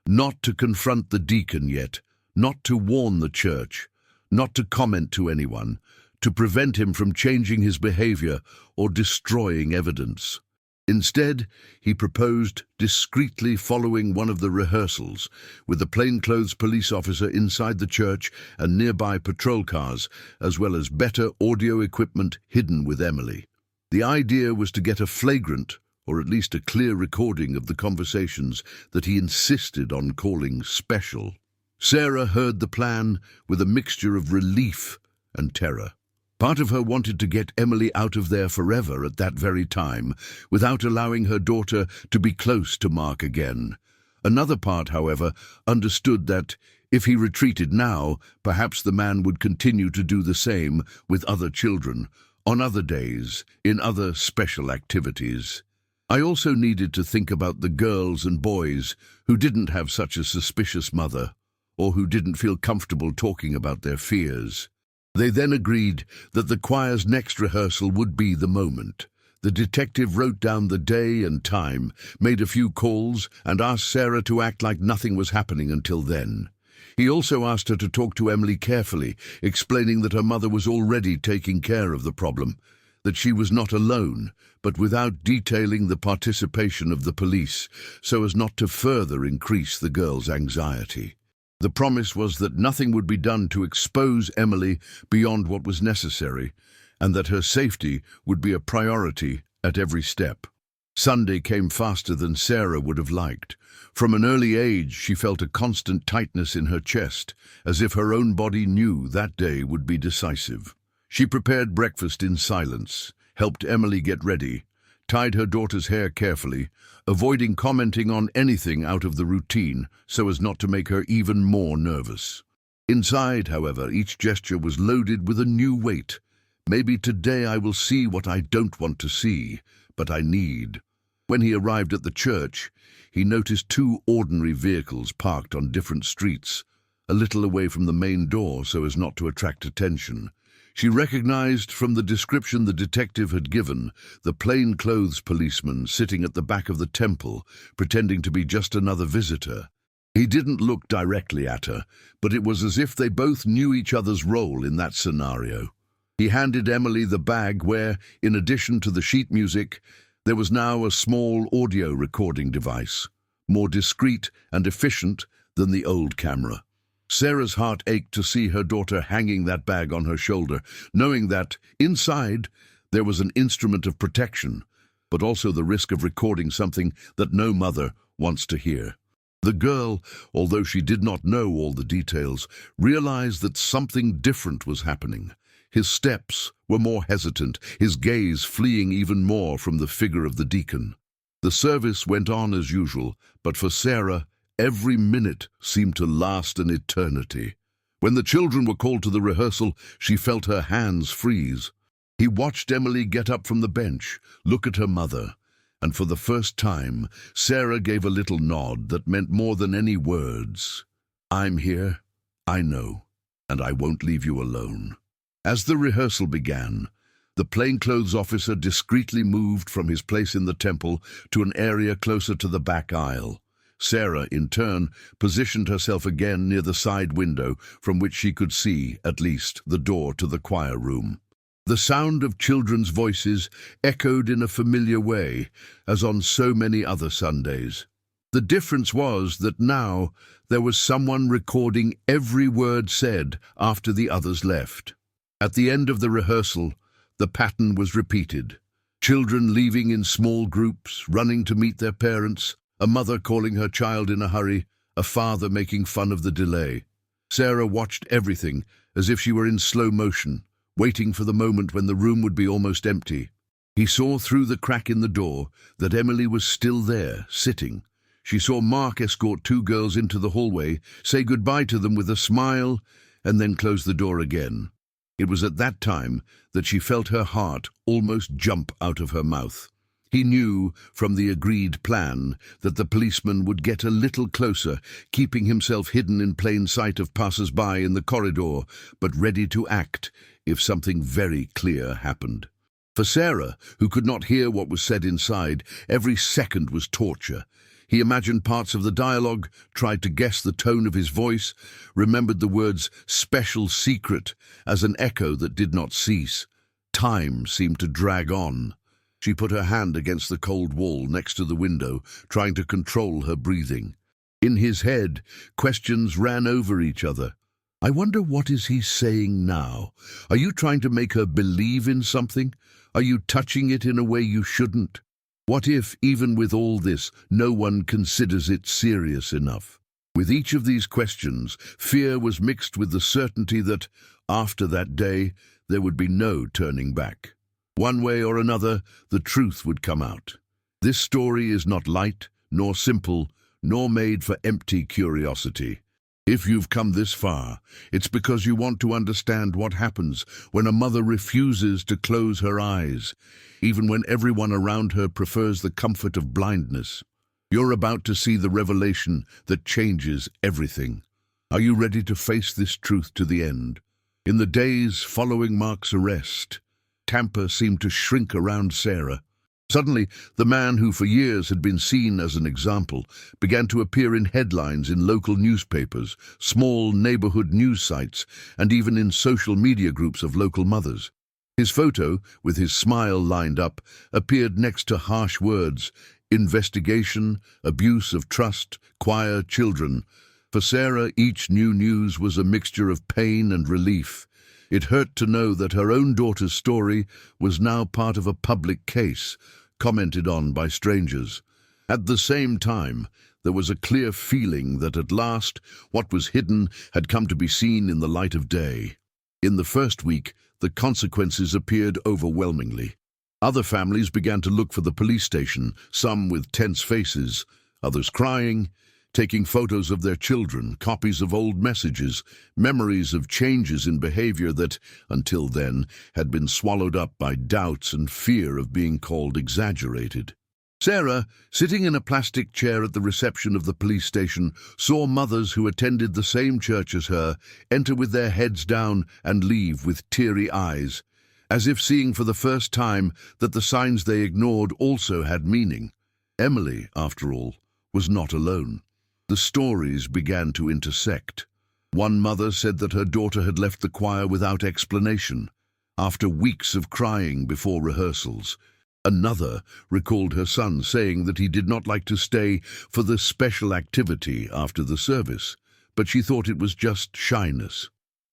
not to confront the deacon yet, not to warn the church, not to comment to anyone, to prevent him from changing his behavior or destroying evidence. Instead, he proposed discreetly following one of the rehearsals, with a plainclothes police officer inside the church and nearby patrol cars, as well as better audio equipment hidden with Emily. The idea was to get a flagrant, or at least a clear recording of the conversations that he insisted on calling special. Sarah heard the plan with a mixture of relief and terror. Part of her wanted to get Emily out of there forever at that very time, without allowing her daughter to be close to Mark again. Another part, however, understood that, if he retreated now, perhaps the man would continue to do the same with other children, on other days, in other special activities. I also needed to think about the girls and boys who didn't have such a suspicious mother, or who didn't feel comfortable talking about their fears. They then agreed that the choir's next rehearsal would be the moment. The detective wrote down the day and time, made a few calls, and asked Sarah to act like nothing was happening until then. He also asked her to talk to Emily carefully, explaining that her mother was already taking care of the problem, that she was not alone, but without detailing the participation of the police, so as not to further increase the girl's anxiety. The promise was that nothing would be done to expose Emily beyond what was necessary, and that her safety would be a priority at every step. Sunday came faster than Sarah would have liked. From an early age, she felt a constant tightness in her chest, as if her own body knew that day would be decisive. She prepared breakfast in silence, helped Emily get ready, tied her daughter's hair carefully, avoiding commenting on anything out of the routine so as not to make her even more nervous. Inside, however, each gesture was loaded with a new weight. Maybe today I will see what I don't want to see, but I need. When he arrived at the church, he noticed 2 ordinary vehicles parked on different streets, a little away from the main door so as not to attract attention. She recognized from the description the detective had given the plainclothes policeman sitting at the back of the temple, pretending to be just another visitor. He didn't look directly at her, but it was as if they both knew each other's role in that scenario. He handed Emily the bag where, in addition to the sheet music, there was now a small audio recording device, more discreet and efficient than the old camera. Sarah's heart ached to see her daughter hanging that bag on her shoulder, knowing that, inside, there was an instrument of protection, but also the risk of recording something that no mother wants to hear. The girl, although she did not know all the details, realized that something different was happening. His steps were more hesitant, his gaze fleeing even more from the figure of the deacon. The service went on as usual, but for Sarah, every minute seemed to last an eternity. When the children were called to the rehearsal, she felt her hands freeze. He watched Emily get up from the bench, look at her mother, and for the first time, Sarah gave a little nod that meant more than any words. "I'm here, I know, and I won't leave you alone." As the rehearsal began, the plainclothes officer discreetly moved from his place in the temple to an area closer to the back aisle. Sarah, in turn, positioned herself again near the side window from which she could see, at least, the door to the choir room. The sound of children's voices echoed in a familiar way, as on so many other Sundays. The difference was that now there was someone recording every word said after the others left. At the end of the rehearsal, the pattern was repeated. Children leaving in small groups, running to meet their parents, a mother calling her child in a hurry, a father making fun of the delay. Sarah watched everything as if she were in slow motion, waiting for the moment when the room would be almost empty. He saw through the crack in the door that Emily was still there, sitting. She saw Mark escort two girls into the hallway, say goodbye to them with a smile, and then close the door again. It was at that time that she felt her heart almost jump out of her mouth. He knew from the agreed plan that the policeman would get a little closer, keeping himself hidden in plain sight of passers-by in the corridor, but ready to act if something very clear happened. For Sarah, who could not hear what was said inside, every second was torture. He imagined parts of the dialogue, tried to guess the tone of his voice, remembered the words "special secret" as an echo that did not cease. Time seemed to drag on. She put her hand against the cold wall next to the window, trying to control her breathing. In his head, questions ran over each other. I wonder, what is he saying now? Are you trying to make her believe in something? Are you touching it in a way you shouldn't? What if, even with all this, no one considers it serious enough? With each of these questions, fear was mixed with the certainty that, after that day, there would be no turning back. One way or another, the truth would come out. This story is not light, nor simple, nor made for empty curiosity. If you've come this far, it's because you want to understand what happens when a mother refuses to close her eyes, even when everyone around her prefers the comfort of blindness. You're about to see the revelation that changes everything. Are you ready to face this truth to the end? In the days following Mark's arrest, Tampa seemed to shrink around Sarah. Suddenly, the man who for years had been seen as an example began to appear in headlines in local newspapers, small neighborhood news sites, and even in social media groups of local mothers. His photo, with his smile lined up, appeared next to harsh words: investigation, abuse of trust, choir children. For Sarah, each new news was a mixture of pain and relief. It hurt to know that her own daughter's story was now part of a public case, commented on by strangers. At the same time, there was a clear feeling that at last what was hidden had come to be seen in the light of day. In the first week, the consequences appeared overwhelmingly. Other families began to look for the police station, some with tense faces, others crying, taking photos of their children, copies of old messages, memories of changes in behavior that, until then, had been swallowed up by doubts and fear of being called exaggerated. Sarah, sitting in a plastic chair at the reception of the police station, saw mothers who attended the same church as her enter with their heads down and leave with teary eyes, as if seeing for the first time that the signs they ignored also had meaning. Emily, after all, was not alone. The stories began to intersect. One mother said that her daughter had left the choir without explanation, after weeks of crying before rehearsals. Another recalled her son saying that he did not like to stay for the special activity after the service, but she thought it was just shyness.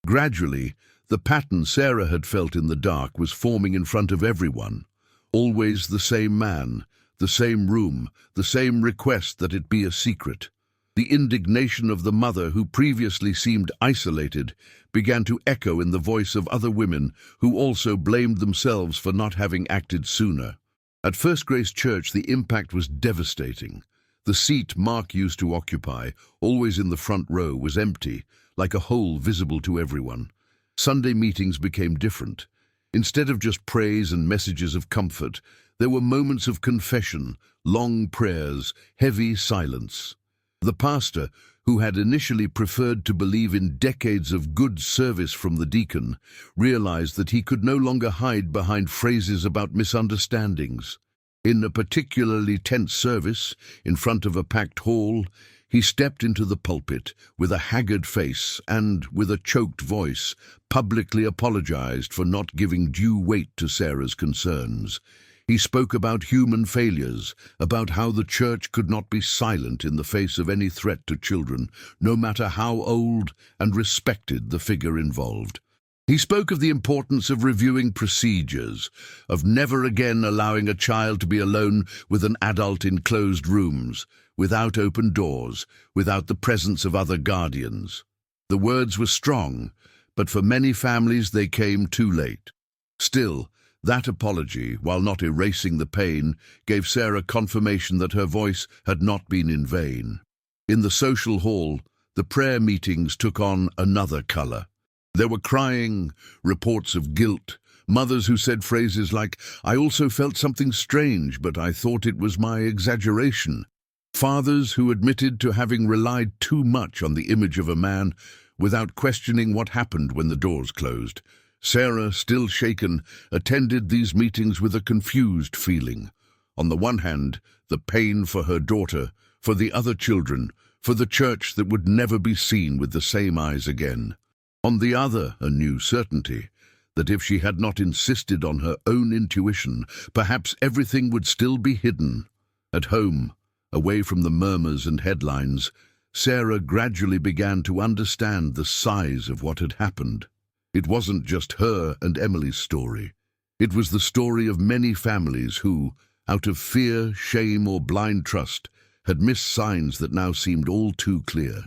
Gradually, the pattern Sarah had felt in the dark was forming in front of everyone. Always the same man, the same room, the same request that it be a secret. The indignation of the mother, who previously seemed isolated, began to echo in the voice of other women who also blamed themselves for not having acted sooner. At First Grace Church, the impact was devastating. The seat Mark used to occupy, always in the front row, was empty, like a hole visible to everyone. Sunday meetings became different. Instead of just praise and messages of comfort, there were moments of confession, long prayers, heavy silence. The pastor, who had initially preferred to believe in decades of good service from the deacon, realized that he could no longer hide behind phrases about misunderstandings. In a particularly tense service, in front of a packed hall, he stepped into the pulpit with a haggard face and, with a choked voice, publicly apologized for not giving due weight to Sarah's concerns. He spoke about human failures, about how the church could not be silent in the face of any threat to children, no matter how old and respected the figure involved. He spoke of the importance of reviewing procedures, of never again allowing a child to be alone with an adult in closed rooms, without open doors, without the presence of other guardians. The words were strong, but for many families they came too late. Still, that apology, while not erasing the pain, gave Sarah confirmation that her voice had not been in vain. In the social hall, the prayer meetings took on another color. There were crying, reports of guilt, mothers who said phrases like, "I also felt something strange, but I thought it was my exaggeration." Fathers who admitted to having relied too much on the image of a man without questioning what happened when the doors closed. Sarah, still shaken, attended these meetings with a confused feeling. On the one hand, the pain for her daughter, for the other children, for the church that would never be seen with the same eyes again. On the other, a new certainty, that if she had not insisted on her own intuition, perhaps everything would still be hidden. At home, away from the murmurs and headlines, Sarah gradually began to understand the size of what had happened. It wasn't just her and Emily's story. It was the story of many families who, out of fear, shame, or blind trust, had missed signs that now seemed all too clear.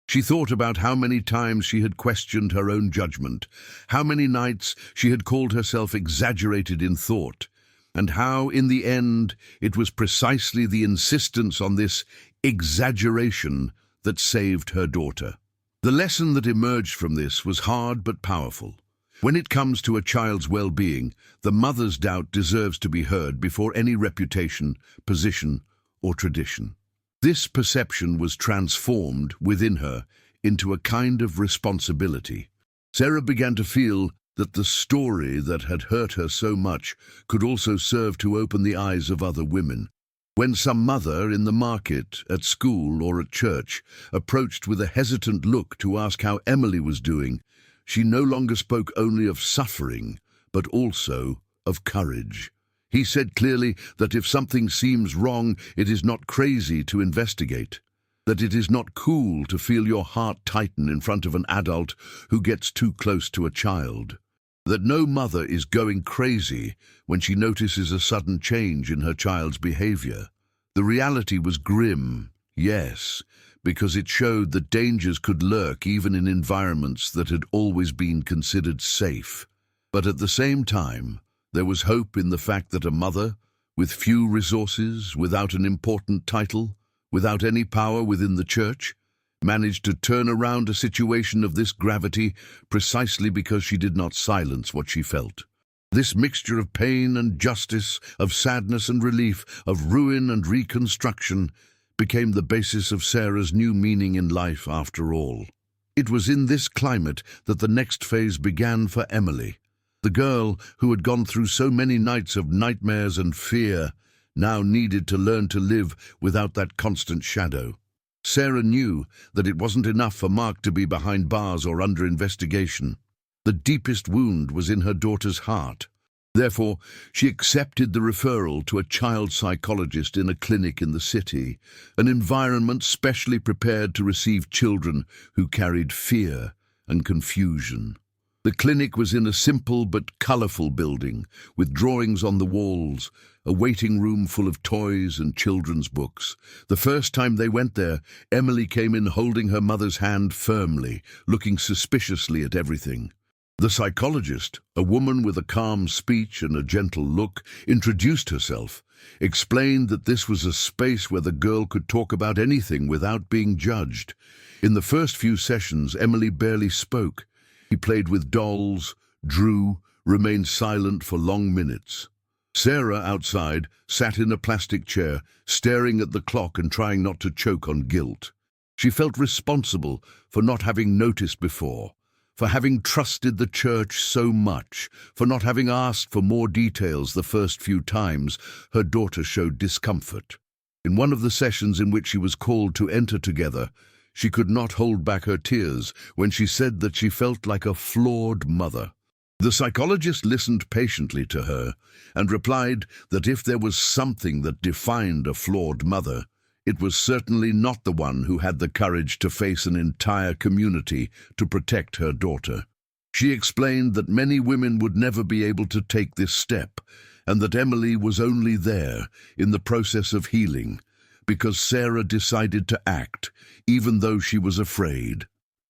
She thought about how many times she had questioned her own judgment, how many nights she had called herself exaggerated in thought, and how, in the end, it was precisely the insistence on this exaggeration that saved her daughter. The lesson that emerged from this was hard but powerful. When it comes to a child's well-being, the mother's doubt deserves to be heard before any reputation, position, or tradition. This perception was transformed within her into a kind of responsibility. Sarah began to feel that the story that had hurt her so much could also serve to open the eyes of other women. When some mother in the market, at school, or at church approached with a hesitant look to ask how Emily was doing, she no longer spoke only of suffering, but also of courage. He said clearly that if something seems wrong, it is not crazy to investigate, that it is not cool to feel your heart tighten in front of an adult who gets too close to a child, that no mother is going crazy when she notices a sudden change in her child's behavior. The reality was grim, yes, because it showed that dangers could lurk even in environments that had always been considered safe. But at the same time, there was hope in the fact that a mother, with few resources, without an important title, without any power within the church, managed to turn around a situation of this gravity precisely because she did not silence what she felt. This mixture of pain and justice, of sadness and relief, of ruin and reconstruction, became the basis of Sarah's new meaning in life after all. It was in this climate that the next phase began for Emily. The girl who had gone through so many nights of nightmares and fear now needed to learn to live without that constant shadow. Sarah knew that it wasn't enough for Mark to be behind bars or under investigation. The deepest wound was in her daughter's heart. Therefore, she accepted the referral to a child psychologist in a clinic in the city, an environment specially prepared to receive children who carried fear and confusion. The clinic was in a simple but colourful building, with drawings on the walls, a waiting room full of toys and children's books. The first time they went there, Emily came in holding her mother's hand firmly, looking suspiciously at everything. The psychologist, a woman with a calm speech and a gentle look, introduced herself, explained that this was a space where the girl could talk about anything without being judged. In the first few sessions, Emily barely spoke. He played with dolls, drew, remained silent for long minutes. Sarah, outside, sat in a plastic chair, staring at the clock and trying not to choke on guilt. She felt responsible for not having noticed before, for having trusted the church so much, for not having asked for more details the first few times her daughter showed discomfort. In one of the sessions in which she was called to enter together, she could not hold back her tears when she said that she felt like a flawed mother. The psychologist listened patiently to her and replied that if there was something that defined a flawed mother, it was certainly not the one who had the courage to face an entire community to protect her daughter. She explained that many women would never be able to take this step, and that Emily was only there in the process of healing, because Sarah decided to act, even though she was afraid.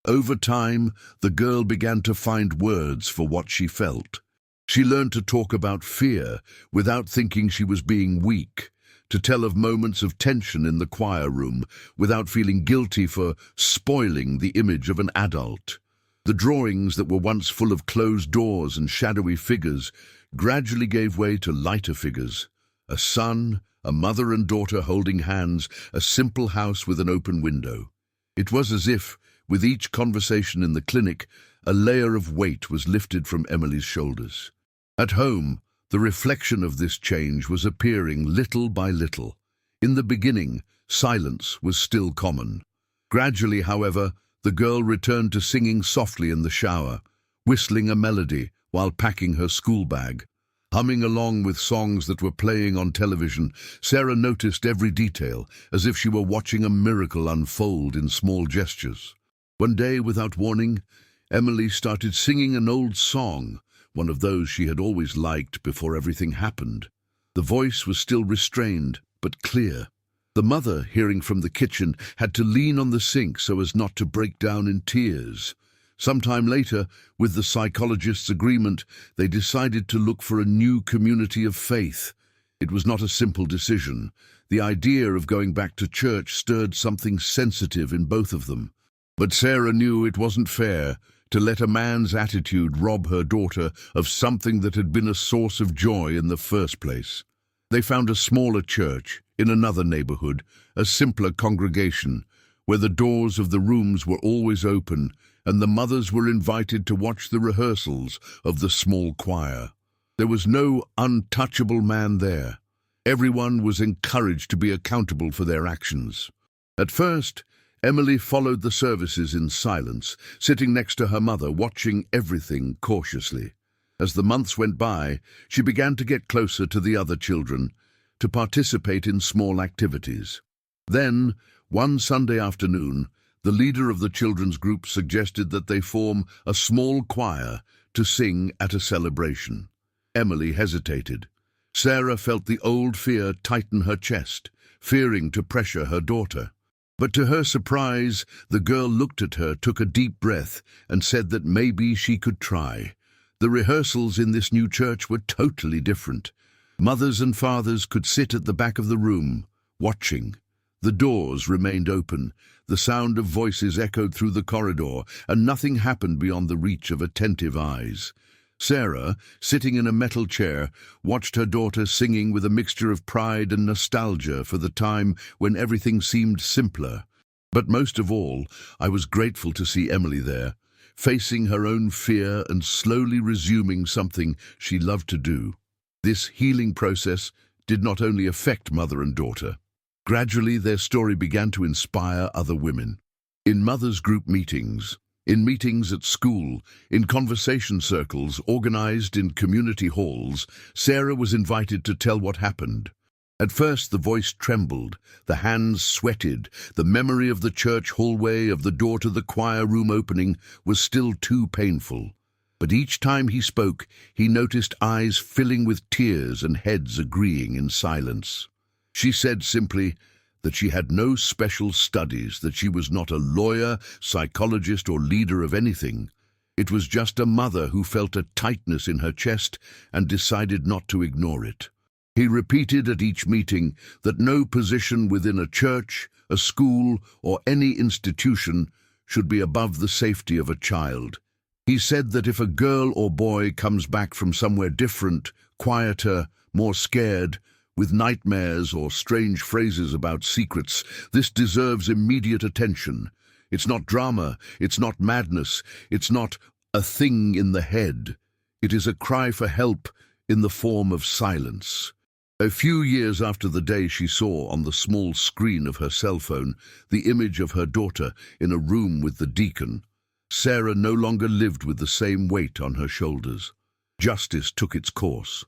Over time, the girl began to find words for what she felt. She learned to talk about fear without thinking she was being weak, to tell of moments of tension in the choir room without feeling guilty for spoiling the image of an adult. The drawings that were once full of closed doors and shadowy figures gradually gave way to lighter figures. A son, a mother and daughter holding hands, a simple house with an open window. It was as if, with each conversation in the clinic, a layer of weight was lifted from Emily's shoulders. At home, the reflection of this change was appearing little by little. In the beginning, silence was still common. Gradually, however, the girl returned to singing softly in the shower, whistling a melody while packing her school bag. Humming along with songs that were playing on television, Sarah noticed every detail, as if she were watching a miracle unfold in small gestures. One day, without warning, Emily started singing an old song, one of those she had always liked before everything happened. The voice was still restrained, but clear. The mother, hearing from the kitchen, had to lean on the sink so as not to break down in tears. Sometime later, with the psychologist's agreement, they decided to look for a new community of faith. It was not a simple decision. The idea of going back to church stirred something sensitive in both of them. But Sarah knew it wasn't fair to let a man's attitude rob her daughter of something that had been a source of joy in the first place. They found a smaller church in another neighborhood, a simpler congregation, where the doors of the rooms were always open and the mothers were invited to watch the rehearsals of the small choir. There was no untouchable man there. Everyone was encouraged to be accountable for their actions. At first, Emily followed the services in silence, sitting next to her mother, watching everything cautiously. As the months went by, she began to get closer to the other children, to participate in small activities. Then, one Sunday afternoon, the leader of the children's group suggested that they form a small choir to sing at a celebration. Emily hesitated. Sarah felt the old fear tighten her chest, fearing to pressure her daughter. But to her surprise, the girl looked at her, took a deep breath, and said that maybe she could try. The rehearsals in this new church were totally different. Mothers and fathers could sit at the back of the room, watching. The doors remained open, the sound of voices echoed through the corridor, and nothing happened beyond the reach of attentive eyes. Sarah, sitting in a metal chair, watched her daughter singing with a mixture of pride and nostalgia for the time when everything seemed simpler. But most of all, I was grateful to see Emily there, facing her own fear and slowly resuming something she loved to do. This healing process did not only affect mother and daughter. Gradually, their story began to inspire other women. In mothers' group meetings, in meetings at school, in conversation circles organized in community halls, Sarah was invited to tell what happened. At first the voice trembled, the hands sweated, the memory of the church hallway, of the door to the choir room opening, was still too painful. But each time he spoke, he noticed eyes filling with tears and heads agreeing in silence. She said simply that she had no special studies, that she was not a lawyer, psychologist, or leader of anything. It was just a mother who felt a tightness in her chest and decided not to ignore it. He repeated at each meeting that no position within a church, a school, or any institution should be above the safety of a child. He said that if a girl or boy comes back from somewhere different, quieter, more scared, with nightmares or strange phrases about secrets, this deserves immediate attention. It's not drama, it's not madness, it's not a thing in the head. It is a cry for help in the form of silence. A few years after the day she saw on the small screen of her cell phone the image of her daughter in a room with the deacon, Sarah no longer lived with the same weight on her shoulders. Justice took its course.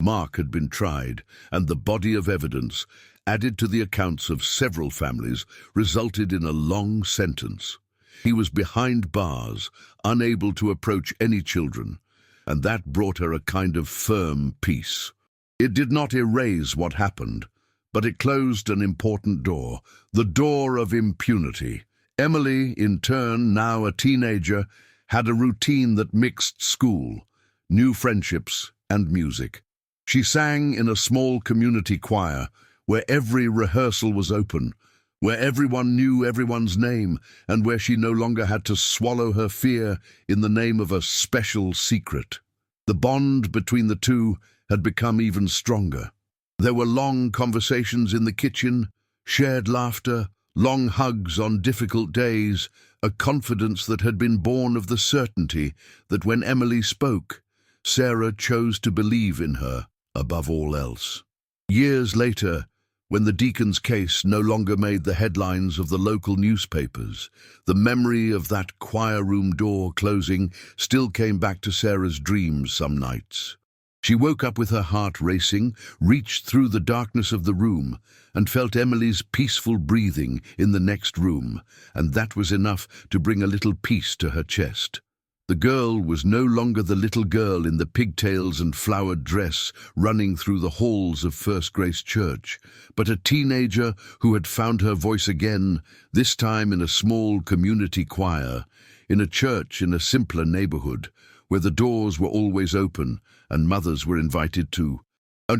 Mark had been tried, and the body of evidence, added to the accounts of several families, resulted in a long sentence. He was behind bars, unable to approach any children, and that brought her a kind of firm peace. It did not erase what happened, but it closed an important door, the door of impunity. Emily, in turn, now a teenager, had a routine that mixed school, new friendships, and music. She sang in a small community choir, where every rehearsal was open, where everyone knew everyone's name, and where she no longer had to swallow her fear in the name of a special secret. The bond between the two had become even stronger. There were long conversations in the kitchen, shared laughter, long hugs on difficult days, a confidence that had been born of the certainty that when Emily spoke, Sarah chose to believe in her above all else. Years later, when the Deacon's case no longer made the headlines of the local newspapers, the memory of that choir room door closing still came back to Sarah's dreams some nights. She woke up with her heart racing, reached through the darkness of the room, and felt Emily's peaceful breathing in the next room, and that was enough to bring a little peace to her chest. The girl was no longer the little girl in the pigtails and flowered dress running through the halls of First Grace Church, but a teenager who had found her voice again, this time in a small community choir, in a church in a simpler neighborhood, where the doors were always open and mothers were invited to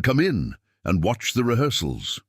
come in and watch the rehearsals.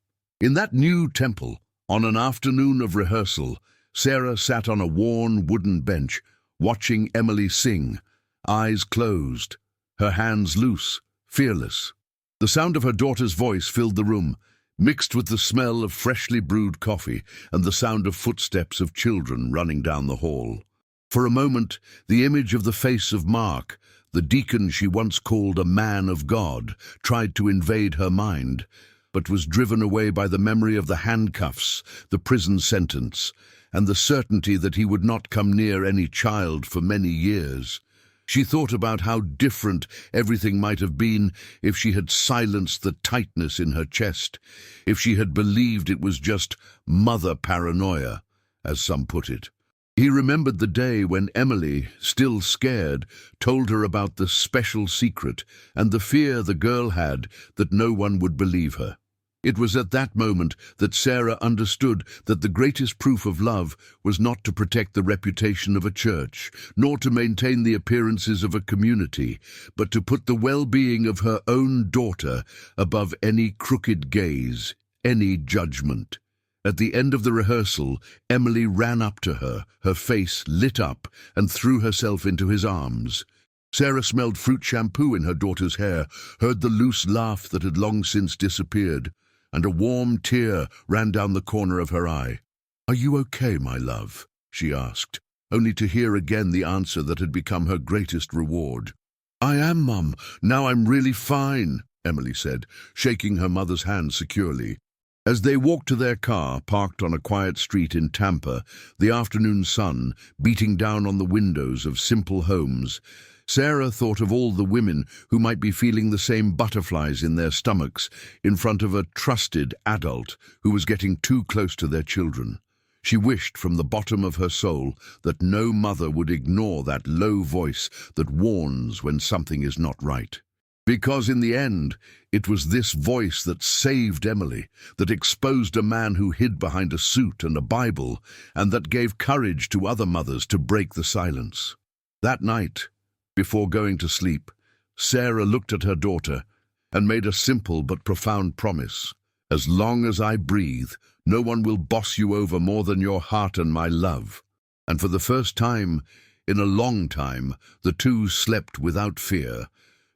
In that new temple, on an afternoon of rehearsal, Sarah sat on a worn wooden bench, watching Emily sing, eyes closed, her hands loose, fearless. The sound of her daughter's voice filled the room, mixed with the smell of freshly brewed coffee and the sound of footsteps of children running down the hall. For a moment, the image of the face of Mark, the deacon she once called a man of God, tried to invade her mind, but was driven away by the memory of the handcuffs, the prison sentence, and the certainty that he would not come near any child for many years. She thought about how different everything might have been if she had silenced the tightness in her chest, if she had believed it was just mother paranoia, as some put it. He remembered the day when Emily, still scared, told her about the special secret and the fear the girl had that no one would believe her. It was at that moment that Sarah understood that the greatest proof of love was not to protect the reputation of a church, nor to maintain the appearances of a community, but to put the well-being of her own daughter above any crooked gaze, any judgment. At the end of the rehearsal, Emily ran up to her, her face lit up, and threw herself into his arms. Sarah smelled fruit shampoo in her daughter's hair, heard the loose laugh that had long since disappeared, and a warm tear ran down the corner of her eye. "Are you okay, my love?" she asked, only to hear again the answer that had become her greatest reward. "I am, Mum. Now I'm really fine," Emily said, shaking her mother's hand securely. As they walked to their car, parked on a quiet street in Tampa, the afternoon sun beating down on the windows of simple homes, Sarah thought of all the women who might be feeling the same butterflies in their stomachs in front of a trusted adult who was getting too close to their children. She wished from the bottom of her soul that no mother would ignore that low voice that warns when something is not right. Because in the end, it was this voice that saved Emily, that exposed a man who hid behind a suit and a Bible, and that gave courage to other mothers to break the silence. That night, before going to sleep, Sarah looked at her daughter and made a simple but profound promise. As long as I breathe, no one will boss you over more than your heart and my love. And for the first time, in a long time, the two slept without fear,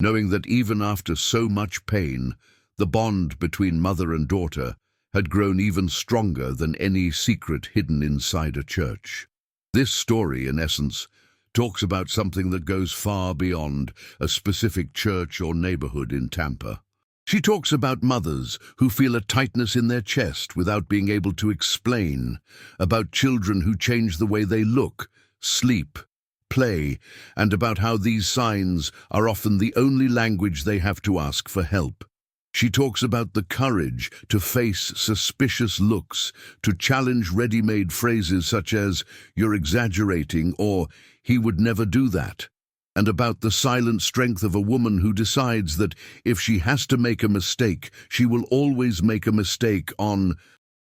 knowing that even after so much pain, the bond between mother and daughter had grown even stronger than any secret hidden inside a church. This story, in essence, talks about something that goes far beyond a specific church or neighborhood in Tampa. She talks about mothers who feel a tightness in their chest without being able to explain, about children who change the way they look, sleep, play, and about how these signs are often the only language they have to ask for help. She talks about the courage to face suspicious looks, to challenge ready-made phrases such as, "You're exaggerating," or "He would never do that," and about the silent strength of a woman who decides that if she has to make a mistake, she will always make a mistake on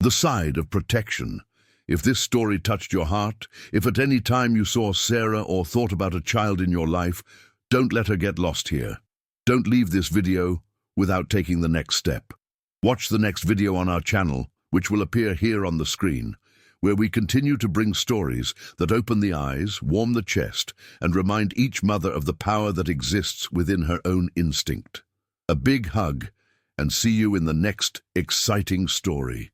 the side of protection. If this story touched your heart, if at any time you saw Sarah or thought about a child in your life, don't let her get lost here. Don't leave this video without taking the next step. Watch the next video on our channel, which will appear here on the screen, where we continue to bring stories that open the eyes, warm the chest, and remind each mother of the power that exists within her own instinct. A big hug, and see you in the next exciting story.